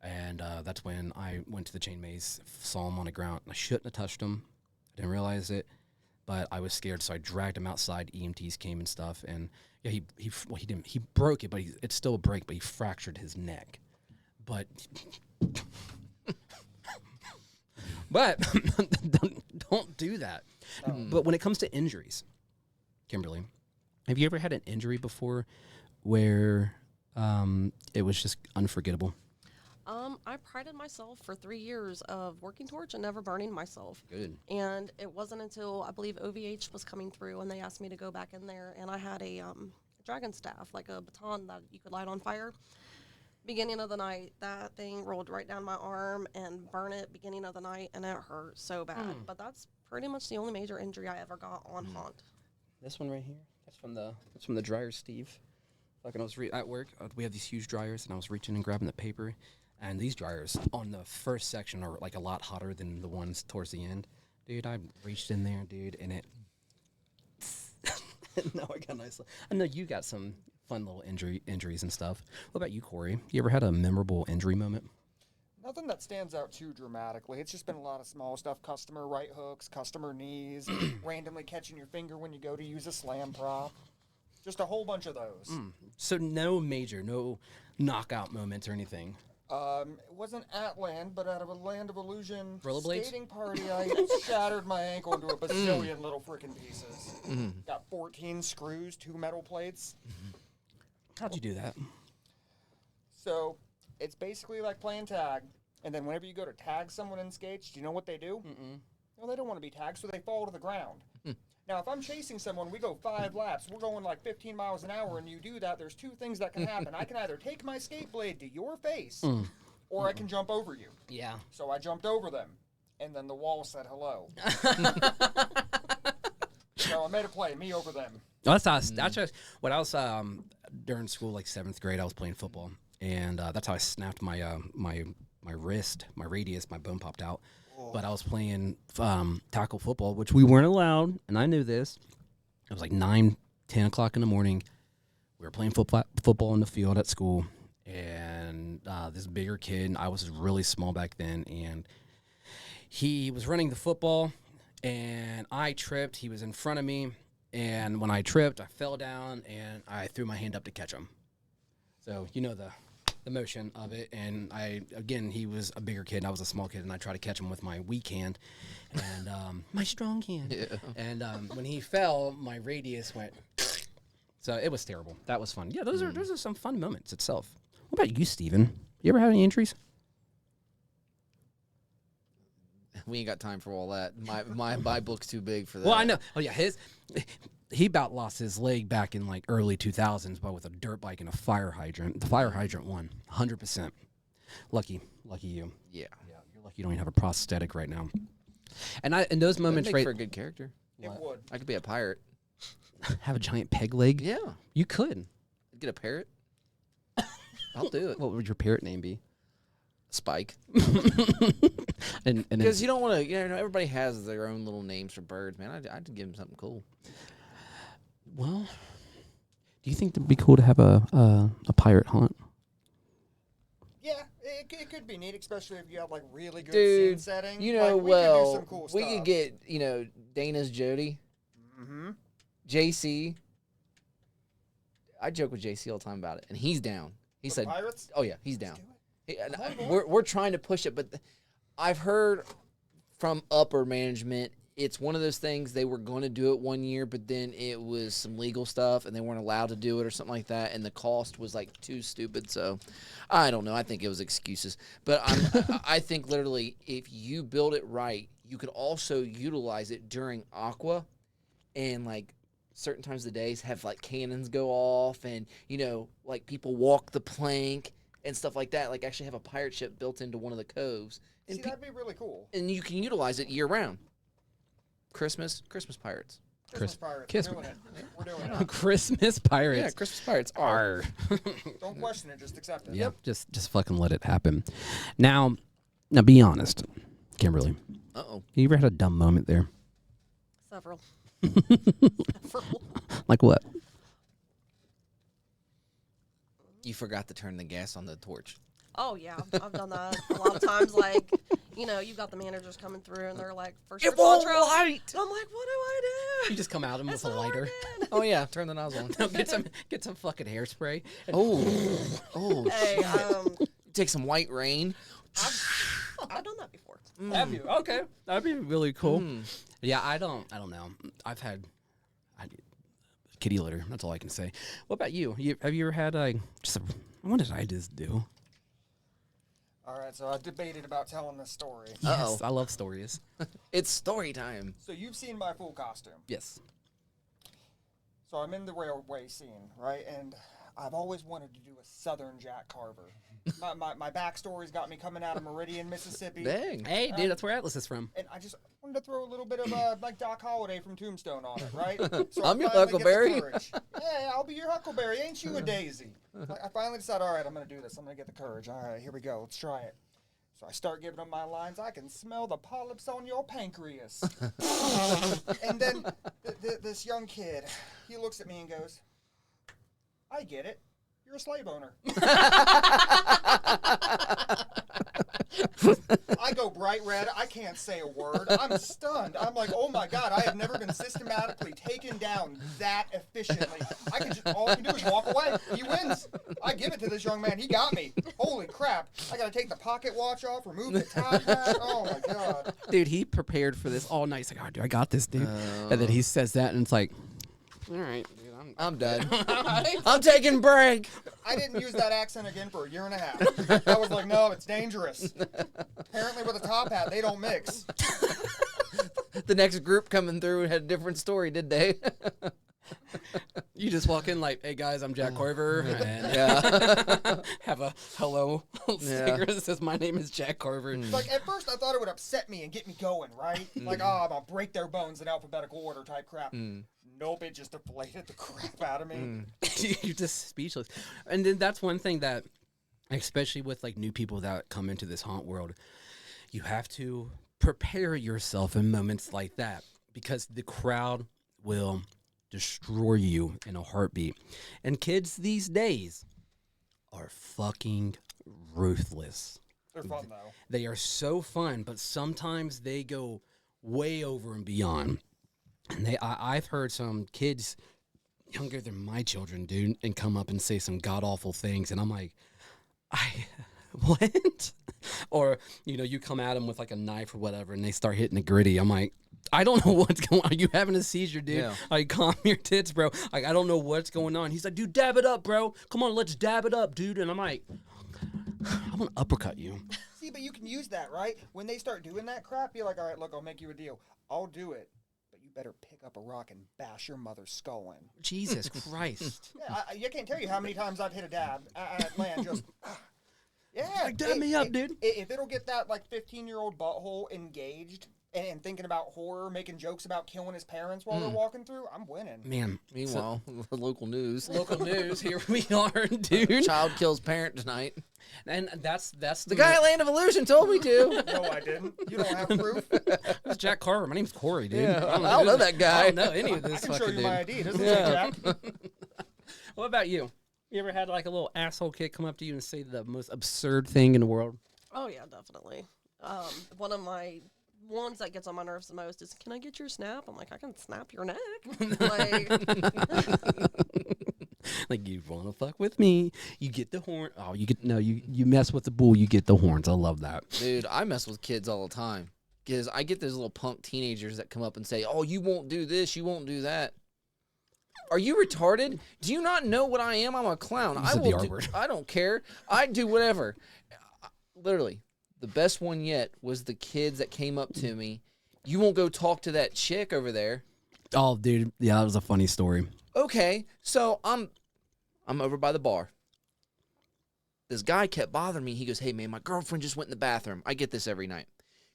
And that's when I went to the chain maze, saw him on the ground. I shouldn't have touched him. I didn't realize it, but I was scared, so I dragged him outside. EMTs came and stuff, and yeah, he broke it, but it's still a break, but he fractured his neck. But don't do that. But when it comes to injuries, Kimberly, have you ever had an injury before where it was just unforgettable? I prided myself for 3 years of working torch and never burning myself. Good. And it wasn't until I believe OVH was coming through and they asked me to go back in there, and I had a dragon staff, like a baton that you could light on fire. Beginning of the night, that thing rolled right down my arm and burned it beginning of the night, and it hurt so bad. But that's pretty much the only major injury I ever got on haunt. This one right here, that's from the dryer, Steve. Like when I was at work, we have these huge dryers, and I was reaching and grabbing the paper, and these dryers on the first section are like a lot hotter than the ones towards the end. Dude, I reached in there, dude, and it. No, I got nice. I know you got some fun little injuries and stuff. What about you, Corey? You ever had a memorable injury moment? Nothing that stands out too dramatically. It's just been a lot of small stuff. Customer right hooks, customer knees, randomly catching your finger when you go to use a slam prop. Just a whole bunch of those. So no knockout moments or anything. It wasn't at land, but out of a Land of Illusion Rollerblades? skating party, I shattered my ankle into a bazillion little freaking pieces. Got 14 screws, 2 metal plates. How'd you do that? So it's basically like playing tag. And then whenever you go to tag someone in skates, do you know what they do? Well, they don't want to be tagged, so they fall to the ground. Now, if I'm chasing someone, we go 5 laps. We're going like 15 miles an hour, and you do that, there's 2 things that can happen. I can either take my skate blade to your face, or I can jump over you. Yeah. So I jumped over them, and then the wall said hello. So I made a play, me over them. That's just when I was during school, like 7th grade. I was playing football, and that's how I snapped my my wrist, my radius, my bone popped out. But I was playing tackle football, which we weren't allowed, and I knew this. It was like 9, 10 o'clock in the morning. We were playing football in the field at school, and this bigger kid, I was really small back then, and he was running the football, and I tripped. He was in front of me, and when I tripped, I fell down, and I threw my hand up to catch him. So you know the motion of it, and he was a bigger kid, and I was a small kid, and I tried to catch him with my weak hand, and my strong hand. Yeah. And when he fell, my radius went. So it was terrible. That was fun. Yeah, those are some fun moments itself. What about you, Steven? You ever had any injuries? We ain't got time for all that. My book's too big for that. Well, I know. Oh yeah, he about lost his leg back in like early 2000s, but with a dirt bike and a fire hydrant. The fire hydrant won 100%. Lucky you. Yeah. You're lucky you don't even have a prosthetic right now. And in those moments, That'd make for a good character. It would. I could be a pirate. Have a giant peg leg. Yeah. You could Get a parrot. I'll do it. What would your parrot name be? Spike. and Because you don't want to, everybody has their own little names for birds, man. I'd give them something cool. Well, do you think it'd be cool to have a pirate haunt? Yeah, it could be neat, especially if you have like really good Dude, scene setting. we could do some cool stuff. We could get, Dana's Jody, JC. I joke with JC all the time about it, and he's down. He said, Pirates? "Oh yeah, he's down." We're trying to push it, but I've heard from upper management, it's one of those things they were going to do it one year, but then it was some legal stuff, and they weren't allowed to do it or something like that, and the cost was like too stupid. So I don't know. I think it was excuses, but I think literally if you build it right, you could also utilize it during Aqua, and like certain times of the days have like cannons go off, and like people walk the plank and stuff like that. Like actually have a pirate ship built into one of the coves And See, that'd be really cool. and you can utilize it year round. Christmas pirates. Christmas Pirates. Kiss We're me. doing it. We're doing it. Christmas Yeah, pirates. Christmas pirates are. Arr. Don't question it. Just accept it. Yep. Just fucking let it happen. Now be honest, Kimberly. Uh-oh. You ever had a dumb moment there? Several. Like what? You forgot to turn the gas on the torch. Oh yeah, I've done that a lot of times. Like, you know, you've got the managers coming through and they're like, "First It won't control." light. And I'm like, "What do I do?" You just come out of them with It's a so lighter. hard. Oh yeah, turn the nozzle on. No, get some fucking hairspray. And Oh, Hey, take some white rain. I've done that before. Have you? Okay, that'd be really cool. Yeah, I don't know. I've had kitty litter. That's all I can say. What about you? Have you ever had what did I just do? All right, so I debated about telling this story. Uh-oh. Yes, I love stories. It's story time. So you've seen my full costume. Yes. So I'm in the railway scene, right? And I've always wanted to do a Southern Jack Carver. my backstory's got me coming out of Meridian, Mississippi. Dang. Hey, dude, that's where Atlas is from. And I just wanted to throw a little bit of like Doc Holliday from Tombstone on it, right? So I'm your I finally get the Huckleberry. courage. Yeah, I'll be your Huckleberry. Ain't you a daisy? I finally decided, all right, I'm going to do this. I'm going to get the courage. All right, here we go. Let's try it. So I start giving them my lines. I can smell the polyps on your pancreas. And then this young kid, he looks at me and goes, I get it. You're a slave owner. I go bright red. I can't say a word. I'm stunned. I'm like, oh my God, I have never been systematically taken down that efficiently. All I can do is walk away. He wins. I give it to this young man. He got me. Holy crap. I got to take the pocket watch off, remove the top hat. Oh my God. Dude, he prepared for this all night. He's like, oh, dude, I got this, dude. And then he says that, and it's like, all right, dude, I'm done. I'm taking break. I didn't use that accent again for a year and a half. I was like, no, it's dangerous. Apparently with a top hat, they don't mix. The next group coming through had a different story, did they? You just walk in like, hey guys, I'm Jack Carver, and have a hello sticker that says my name is Jack Carver. Like, at first I thought it would upset me and get me going, right? Like, I'm gonna break their bones in alphabetical order type crap. Nope, it just deflated the crap out of me. You're just speechless. And then that's one thing that, especially with like new people that come into this haunt world, you have to prepare yourself in moments like that because the crowd will destroy you in a heartbeat. And kids these days are fucking ruthless. They're fun, though. They are so fun, but sometimes they go way over and beyond. And I've heard some kids younger than my children, dude, and come up and say some god-awful things, and I'm like, what? Or, you know, you come at them with like a knife or whatever, and they start hitting the gritty. I'm like, I don't know what's going on. Are you having a seizure, dude? Yeah. Like, calm your tits, bro. Like, I don't know what's going on. He's like, dude, dab it up, bro. Come on, let's dab it up, dude. And I'm like, I'm going to uppercut you. See, but you can use that, right? When they start doing that crap, be like, all right, look, I'll make you a deal. I'll do it. But you better pick up a rock and bash your mother's skull in. Jesus Christ. Yeah, I can't tell you how many times I've hit a dab at land just... Yeah. Like, dab me up, dude. If it'll get that, like, 15-year-old butthole engaged and thinking about horror, making jokes about killing his parents while they're walking through, I'm winning. Man. Meanwhile, local news. Local news, here we are, dude. Child kills parent tonight. And that's The guy at Land of Illusion told me to. No, I didn't. You don't have proof. It's Jack Carver. My name's Cory, dude. Yeah, I don't know that guy. I don't know any of I this can show fucking you dude. my ID. Doesn't Yeah. say Jack. What about you? You ever had like a little asshole kid come up to you and say the most absurd thing in the world? Oh yeah, definitely. One of my ones that gets on my nerves the most is, "Can I get your snap?" I'm like, "I can snap your neck." Like, Like, you want to fuck with me? You get the horn. Oh, you mess with the bull, you get the horns. I love that. Dude, I mess with kids all the time. Because I get those little punk teenagers that come up and say, oh, you won't do this, you won't do that. Are you retarded? Do you not know what I am? I'm a clown. You said the R word. I don't care. I do whatever. Literally, the best one yet was the kids that came up to me. You won't go talk to that chick over there. Oh, dude. Yeah, that was a funny story. Okay, so I'm over by the bar. this guy kept bothering me. He goes, hey, man, my girlfriend just went in the bathroom. I get this every night.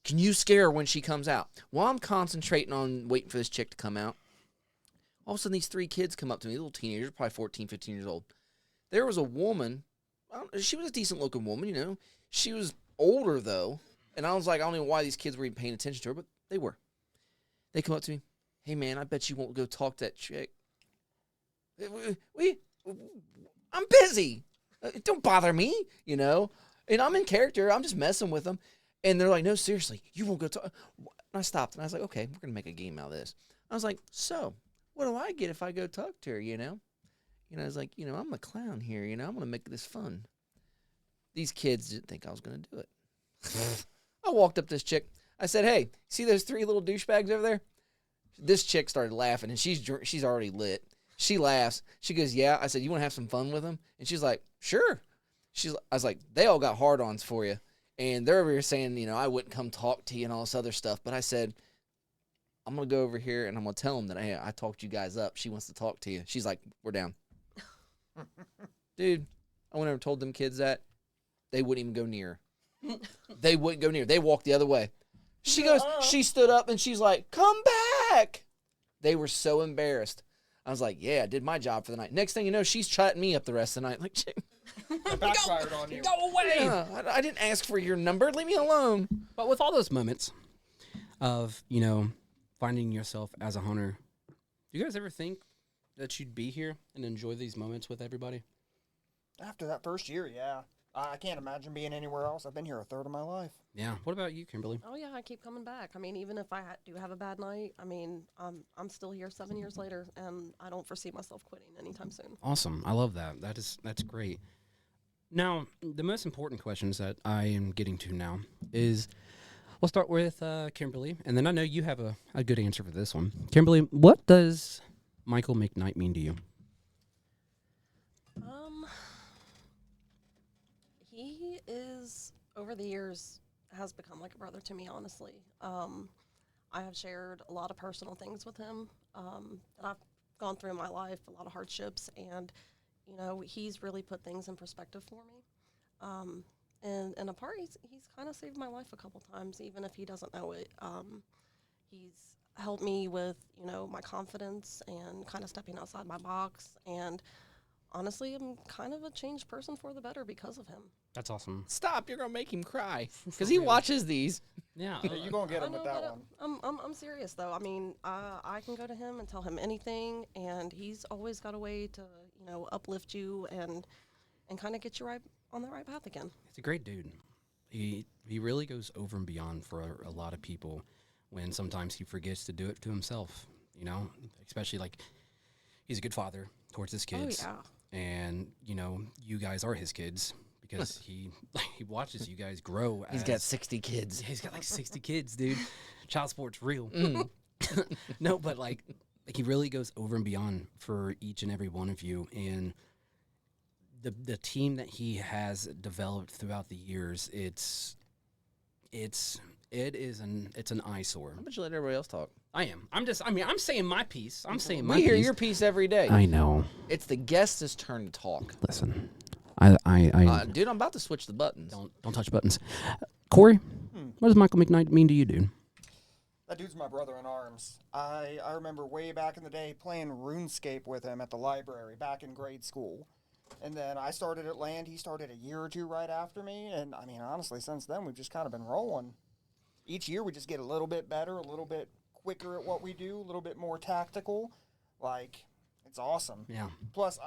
Can you scare her when she comes out? While I'm concentrating on waiting for this chick to come out, all of a sudden these 3 kids come up to me, little teenagers, probably 14, 15 years old. There was a woman. She was a decent-looking woman, you know. She was older, though. And I was like, I don't know why these kids were even paying attention to her, but they were. They come up to me. Hey, man, I bet you won't go talk to that chick. I'm busy. Don't bother me, you know. And I'm in character. I'm just messing with them. And they're like, no, seriously, you won't go talk. And I stopped, and I was like, okay, we're going to make a game out of this. I was like, so, what do I get if I go talk to her, you know? You know, I was like, you know, I'm the clown here, you know. I'm going to make this fun. These kids didn't think I was going to do it. I walked up to this chick. I said, hey, see those 3 little douchebags over there? This chick started laughing, and she's already lit. She laughs. She goes, yeah. I said, you want to have some fun with them? And she's like, sure. I was like, they all got hard-ons for you. And they're over here saying, you know, I wouldn't come talk to you and all this other stuff. But I said, I'm going to go over here, and I'm going to tell them that, hey, I talked you guys up. She wants to talk to you. She's like, we're down. Dude, I went over and told them kids that. They wouldn't even go near. They wouldn't go near. They walked the other way. She goes, she stood up, and she's like, come back. They were so embarrassed. I was like, yeah, I did my job for the night. Next thing you know, she's chatting me up the rest of the night. Like, It backfired on you. Go away. yeah, I didn't ask for your number. Leave me alone. But with all those moments of, you know, finding yourself as a hunter, do you guys ever think that you'd be here and enjoy these moments with everybody? After that first year, yeah. I can't imagine being anywhere else. I've been here a third of my life. Yeah. What about you, Kimberly? Oh yeah, I keep coming back. I mean, even if I do have a bad night, I mean, I'm still here 7 years later, and I don't foresee myself quitting anytime soon. Awesome. I love that. That's great. Now, the most important questions that I am getting to now is, we'll start with Kimberly, and then I know you have a good answer for this one. Kimberly, what does Michael McKnight mean to you? He is, over the years, has become like a brother to me, honestly. I have shared a lot of personal things with him that I've gone through in my life, a lot of hardships, and, you know, he's really put things in perspective for me. And a part, he's kind of saved my life a couple times, even if he doesn't know it. He's helped me with, you know, my confidence and kind of stepping outside my box, and honestly, I'm kind of a changed person for the better because of him. That's awesome. Stop. You're going to make him cry. Because he watches these. Yeah. Yeah, you're going to get him I with know, that but one. I'm serious, though. I mean, I can go to him and tell him anything, and he's always got a way to, you know, uplift you and kind of get you right on the right path again. He's a great dude. He really goes over and beyond for a lot of people when sometimes he forgets to do it to himself, you know, especially like he's a good father towards his kids. Oh, yeah. And, you know, you guys are his kids because he watches you guys grow. He's got 60 kids. He's got like 60 kids, dude. Child support's real. No, but like he really goes over and beyond for each and every one of you. And the team that he has developed throughout the years, it's an eyesore. How about you let everybody else talk? I am. I'm saying my piece. I'm saying my We piece. hear your piece every day. I know. It's the guest's turn to talk. Listen, I Dude, I'm about to switch the buttons. don't touch buttons. Corey, what does Michael McKnight mean to you, dude? That dude's my brother in arms. I remember way back in the day playing RuneScape with him at the library back in grade school. And then I started at Land. He started a year or two right after me. And, I mean, honestly, since then, we've just kind of been rolling. Each year, we just get a little bit better, a little bit quicker at what we do, a little bit more tactical. Like, it's awesome. Yeah. Plus,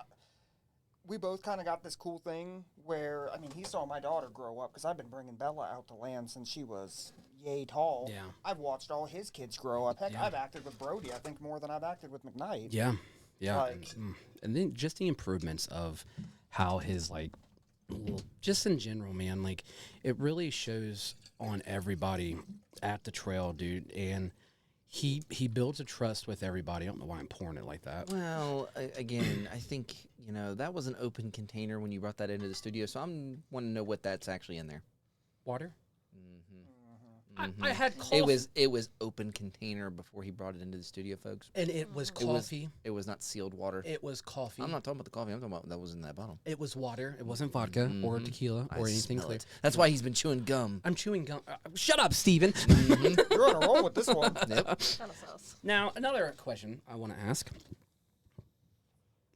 we both kind of got this cool thing where, I mean, he saw my daughter grow up because I've been bringing Bella out to Land since she was yay tall. Yeah. I've watched all his kids grow up. Heck, Yeah. I've acted with Brody, I think, more than I've acted with McKnight. Yeah. Yeah. Like- And then just the improvements of how his, like, just in general, man, like, it really shows on everybody at the trail, dude. And he builds a trust with everybody. I don't know why I'm pouring it like that. Well, again, I think, you know, that was an open container when you brought that into the studio, so I'm want to know what that's actually in there. Water? I had coffee. It was open container before he brought it into the studio, folks. And it was coffee. It was not sealed water. It was coffee. I'm not talking about the coffee. I'm talking about that was in that bottle. It was water. It wasn't vodka or tequila or anything smell clear. it. That's why he's been chewing gum. I'm chewing gum. Shut up, Steven. You're on a roll with this one. Yep. Kind of sus. Now, another question I want to ask.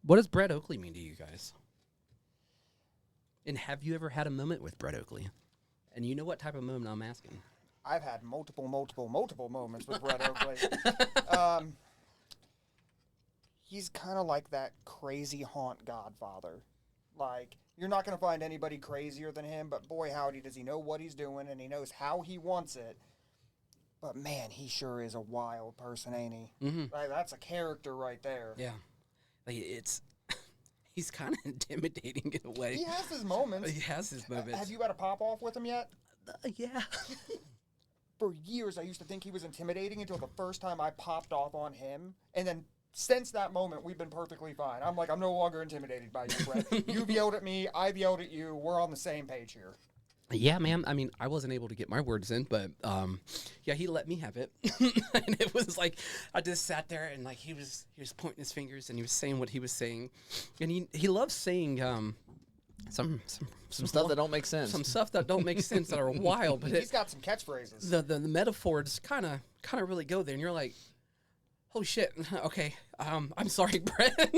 What does Brett Oakley mean to you guys? And have you ever had a moment with Brett Oakley? And you know what type of moment I'm asking. I've had multiple moments with Brett Oakley. He's kind of like that crazy haunt godfather. Like, you're not going to find anybody crazier than him, but boy, howdy, does he know what he's doing, and he knows how he wants it. But, man, he sure is a wild person, ain't he? Mm-hmm. Like, that's a character right there. Yeah. Like, he's kind of intimidating in a way. He has his moments. He has his moments. Have you had a pop-off with him yet? Yeah. For years, I used to think he was intimidating until the first time I popped off on him. And then since that moment, we've been perfectly fine. I'm like, I'm no longer intimidated by you, Brett. You've yelled at me. I've yelled at you. We're on the same page here. Yeah, man. I mean, I wasn't able to get my words in, but yeah, he let me have it. And it was like, I just sat there and like he was pointing his fingers and he was saying what he was saying. And he loves saying some stuff that don't make sense. Some stuff that don't make sense that are wild, but He's got some catchphrases. the metaphors kind of really go there, and you're like, holy shit. Okay, I'm sorry, Brett.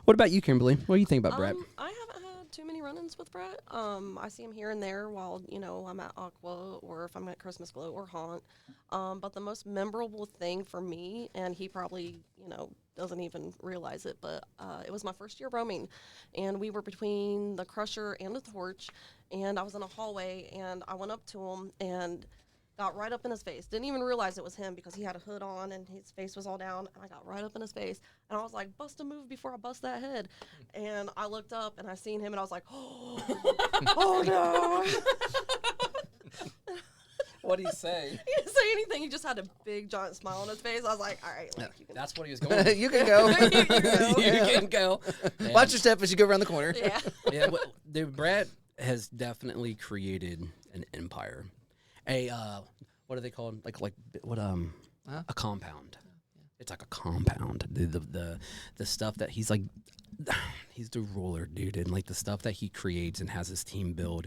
What about you, Kimberly? What do you think about Brett? I haven't had too many run-ins with Brett. I see him here and there while, I'm at Aqua or if I'm at Christmas Glow or Haunt. But the most memorable thing for me, and he probably, doesn't even realize it, but it was my first year roaming. And we were between the Crusher and the Torch. And I was in a hallway, and I went up to him and got right up in his face. Didn't even realize it was him because he had a hood on and his face was all down. And I got right up in his face. And I was like, bust a move before I bust that head. And I looked up and I seen him and I was like, oh no. What did he say? He didn't say anything. He just had a big giant smile on his face. I was like, all right, look, you can. That's what he was going. You can go. You can go. Watch your step as you go around the corner. Yeah. Yeah, dude, Brad has definitely created an empire. What are they called? Like what a compound. It's like a compound. The stuff that he's like, he's the ruler, dude, and like the stuff that he creates and has his team build,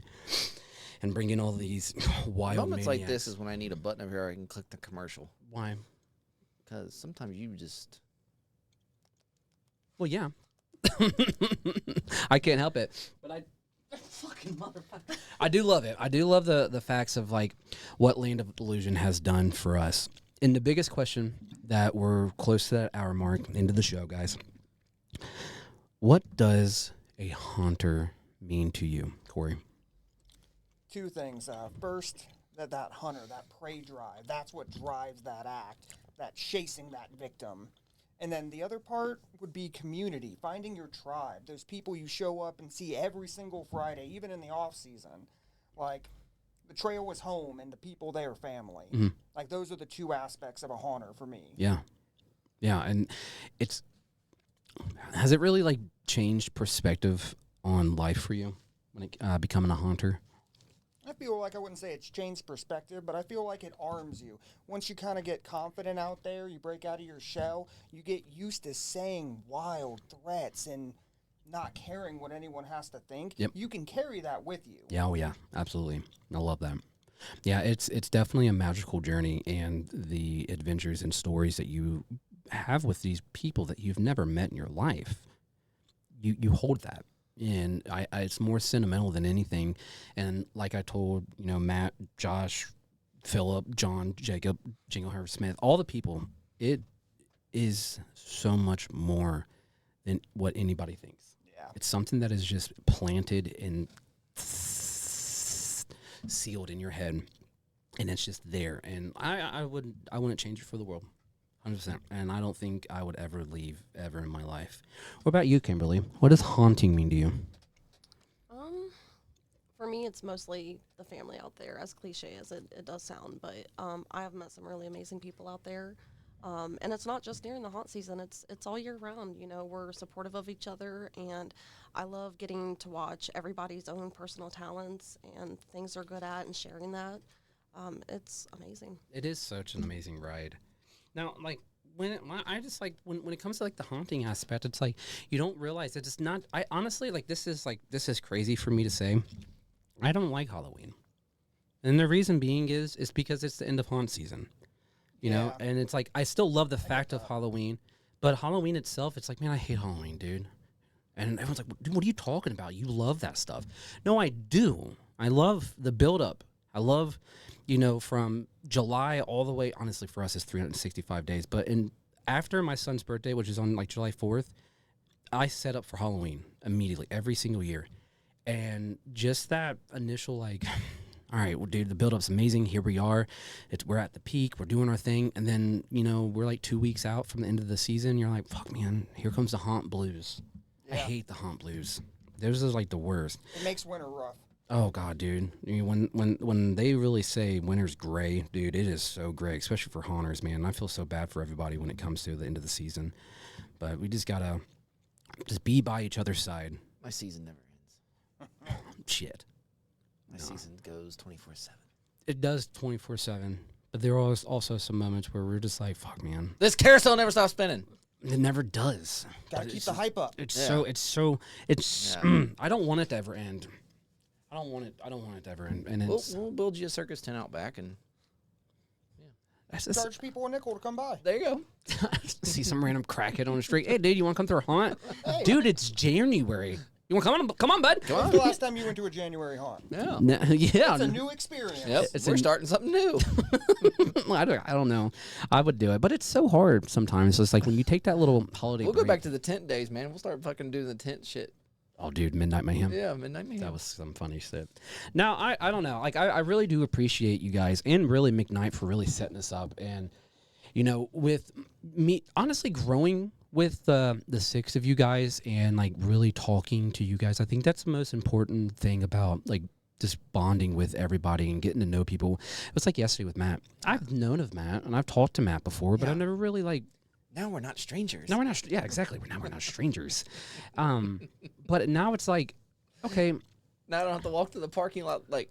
and bring in all these wild Moments maniacs. like this is when I need a button over here I can click the commercial. Why? Because sometimes you just... Well, yeah. I can't help it. But I fucking motherfucker. I do love it. I do love the facts of like what Land of Illusion has done for us. And the biggest question that we're close to that hour mark into the show, guys. What does a haunter mean to you, Corey? Two things. First, that hunter, that prey drive, that's what drives that act, that chasing that victim. And then the other part would be community, finding your tribe, those people you show up and see every single Friday, even in the off season. Like, the trail is home and the people there family. Mm-hmm. Like, those are the two aspects of a haunter for me. Yeah. Yeah, and has it really like changed perspective on life for you when it becoming a haunter? I feel like I wouldn't say it's changed perspective, but I feel like it arms you. Once you kind of get confident out there, you break out of your shell, you get used to saying wild threats and not caring what anyone has to think. Yep. You can carry that with you. Yeah, oh yeah, absolutely. I love that. Yeah, it's definitely a magical journey, and the adventures and stories that you have with these people that you've never met in your life, you hold that. And it's more sentimental than anything. And like I told, Matt, Josh, Philip, John, Jacob, Jinglehurst Smith, all the people, it is so much more than what anybody thinks. Yeah. It's something that is just planted and sealed in your head, and it's just there. And I wouldn't change it for the world. 100%. And I don't think I would ever leave ever in my life. What about you, Kimberly? What does haunting mean to you? For me, it's mostly the family out there, as cliche as it does sound. But I have met some really amazing people out there. And it's not just during the haunt season. It's all year round. We're supportive of each other. And I love getting to watch everybody's own personal talents and things they're good at and sharing that. It's amazing. It is such an amazing ride. Now, like when when it comes to like the haunting aspect, it's like you don't realize that it's not. I honestly this is crazy for me to say. I don't like Halloween, and the reason being is because it's the end of haunt season, you know. And it's like I still love the fact of Halloween, but Halloween itself, it's like, man, I hate Halloween, dude. And everyone's like, dude, what are you talking about? You love that stuff. No, I do. I love the buildup. I love, from July all the way, honestly, for us, it's 365 days. But after my son's birthday, which is on like July 4th, I set up for Halloween immediately, every single year. And just that initial, like, all right, well, dude, the buildup's amazing. Here we are. We're at the peak. We're doing our thing. And then, we're like 2 weeks out from the end of the season. You're like, fuck, man, here comes the haunt blues. I hate the haunt blues. Those are like the worst. It makes winter rough. Oh God, dude! When they really say winter's gray, dude, it is so gray, especially for haunters, man. I feel so bad for everybody when it comes to the end of the season, but we just gotta be by each other's side. My season never ends. Shit. My season goes 24/7. It does 24/7, but there are also some moments where we're just like, fuck, man. This carousel never stops spinning. It never does. Gotta keep the hype up. It's I don't want it to ever end. I don't want it to ever end. And we'll build you a circus tent out back and charge people a nickel to come by. there you go. see some random crackhead on the street. Hey, dude, you want to come through a haunt? Dude, it's January. You want to come on? Come on, bud. When's the last time you went to a January haunt? Yeah. Yeah. It's a new experience. Yep. We're starting something new. I don't know. I would do it, but it's so hard sometimes. It's like when you take that little holiday We'll break. go back to the tent days, man. We'll start fucking doing the tent shit. Oh, dude, Midnight Mayhem. Yeah, Midnight Mayhem. That was some funny shit. Now, I don't know. Like, I really do appreciate you guys and really McKnight for really setting this up. And, with me, honestly, growing with the six of you guys and, like, really talking to you guys, I think that's the most important thing about, like, just bonding with everybody and getting to know people. It was like yesterday with Matt. I've known of Matt, and I've talked to Matt before, but I've never really, like, now we're not strangers. now we're not. Yeah, exactly. We're not strangers. But now it's like, okay. Now I don't have to walk to the parking lot like,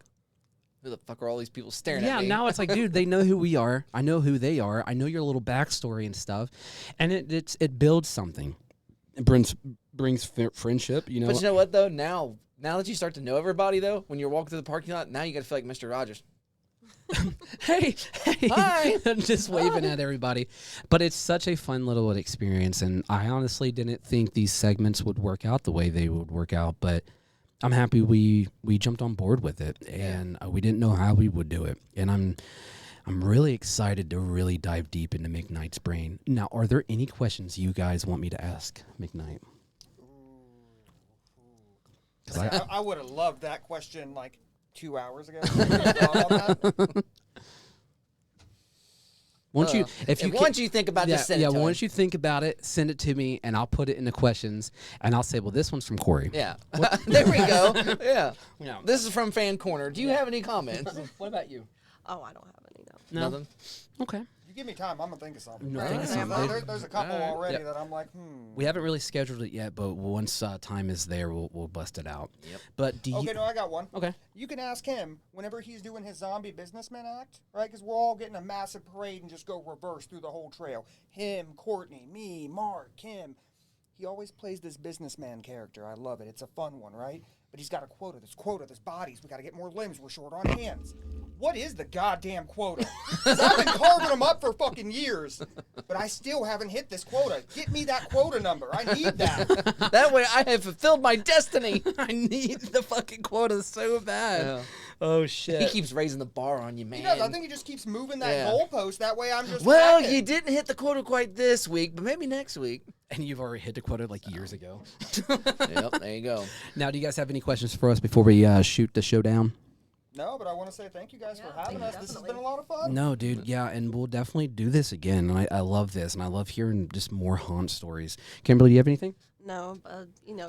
who the fuck are all these people staring at me? Yeah, now it's like, dude, they know who we are. I know who they are. I know your little backstory and stuff, and it builds something. It brings friendship. But you know what though? Now that you start to know everybody though, when you're walking through the parking lot, now you got to feel like Mr. Rogers. hey, Hi. just waving at everybody. But it's such a fun little experience, and I honestly didn't think these segments would work out the way they would work out, but I'm happy we jumped on board with it, and we didn't know how we would do it, and I'm really excited to really dive deep into McKnight's brain. Now, are there any questions you guys want me to ask McKnight? I would have loved that question like 2 hours ago. That. Once you think about this, send it to once him. you think about it, send it to me, and I'll put it in the questions, and I'll say, well, this one's from Cory. Yeah. There we go. Yeah. Yeah. This is from Fan Corner. Do you have any comments? What about you? Oh, I don't have any, no. No. Nothing. Okay. You give me time, I'm gonna think of something. No, think of something. There's a couple All right. already that I'm like, We haven't really scheduled it yet, but once time is there, we'll bust it out. Yep. But do you? Okay, no, I got one. Okay. You can ask him whenever he's doing his zombie businessman act, right? Because we're all getting a massive parade and just go reverse through the whole trail. Him, Courtney, me, Mark, Kim. He always plays this businessman character. I love it. It's a fun one, right? But he's got a quota. There's bodies. We got to get more limbs. We're short on hands. What is the goddamn quota? 'Cause I've been carving them up for fucking years, but I still haven't hit this quota. Get me that quota number. I need that. That way I have fulfilled my destiny. I need the fucking quota so bad. Yeah. Oh shit. He keeps raising the bar on you, man. He does. I think he just keeps moving that Yeah. goalpost. That way I'm just Well, tracking. you didn't hit the quota quite this week, but maybe next week. And you've already hit the quota like years ago. Yep, there you go. Now, do you guys have any questions for us before we shoot the show down? No, but I want to say thank you guys for Yeah, having thank us. you, This has definitely. been a lot of fun. No, dude. Yeah, and we'll definitely do this again. And I love this, and I love hearing just more haunt stories. Kimberly, do you have anything? No,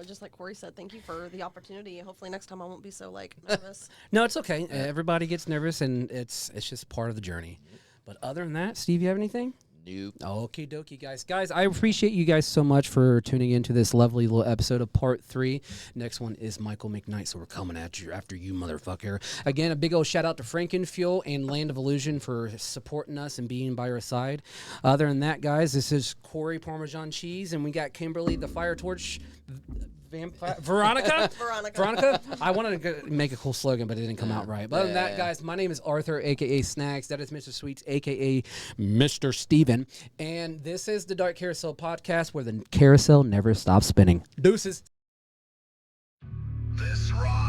just like Cory said, thank you for the opportunity. Hopefully next time I won't be so nervous. No, it's okay. Everybody gets nervous, and it's just part of the journey. But other than that, Steve, you have anything? Nope. Okie dokie, guys. Guys, I appreciate you guys so much for tuning into this lovely little episode of part 3. Next one is Michael McKnight, so we're coming at you after you, motherfucker. Again, a big old shout out to Frankenfuel and Land of Illusion for supporting us and being by our side. Other than that, guys, this is Cory Parmesan Cheese, and we got Kimberly, the Fire Torch Veronica? Veronica? I wanted to make a cool slogan, but it didn't come out right. But other than that, guys, my name is Arthur, a.k.a. Snacks. That is Mr. Sweets, a.k.a. Mr. Steven. And this is the Dark Carousel podcast where the carousel never stops spinning. Deuces. This rock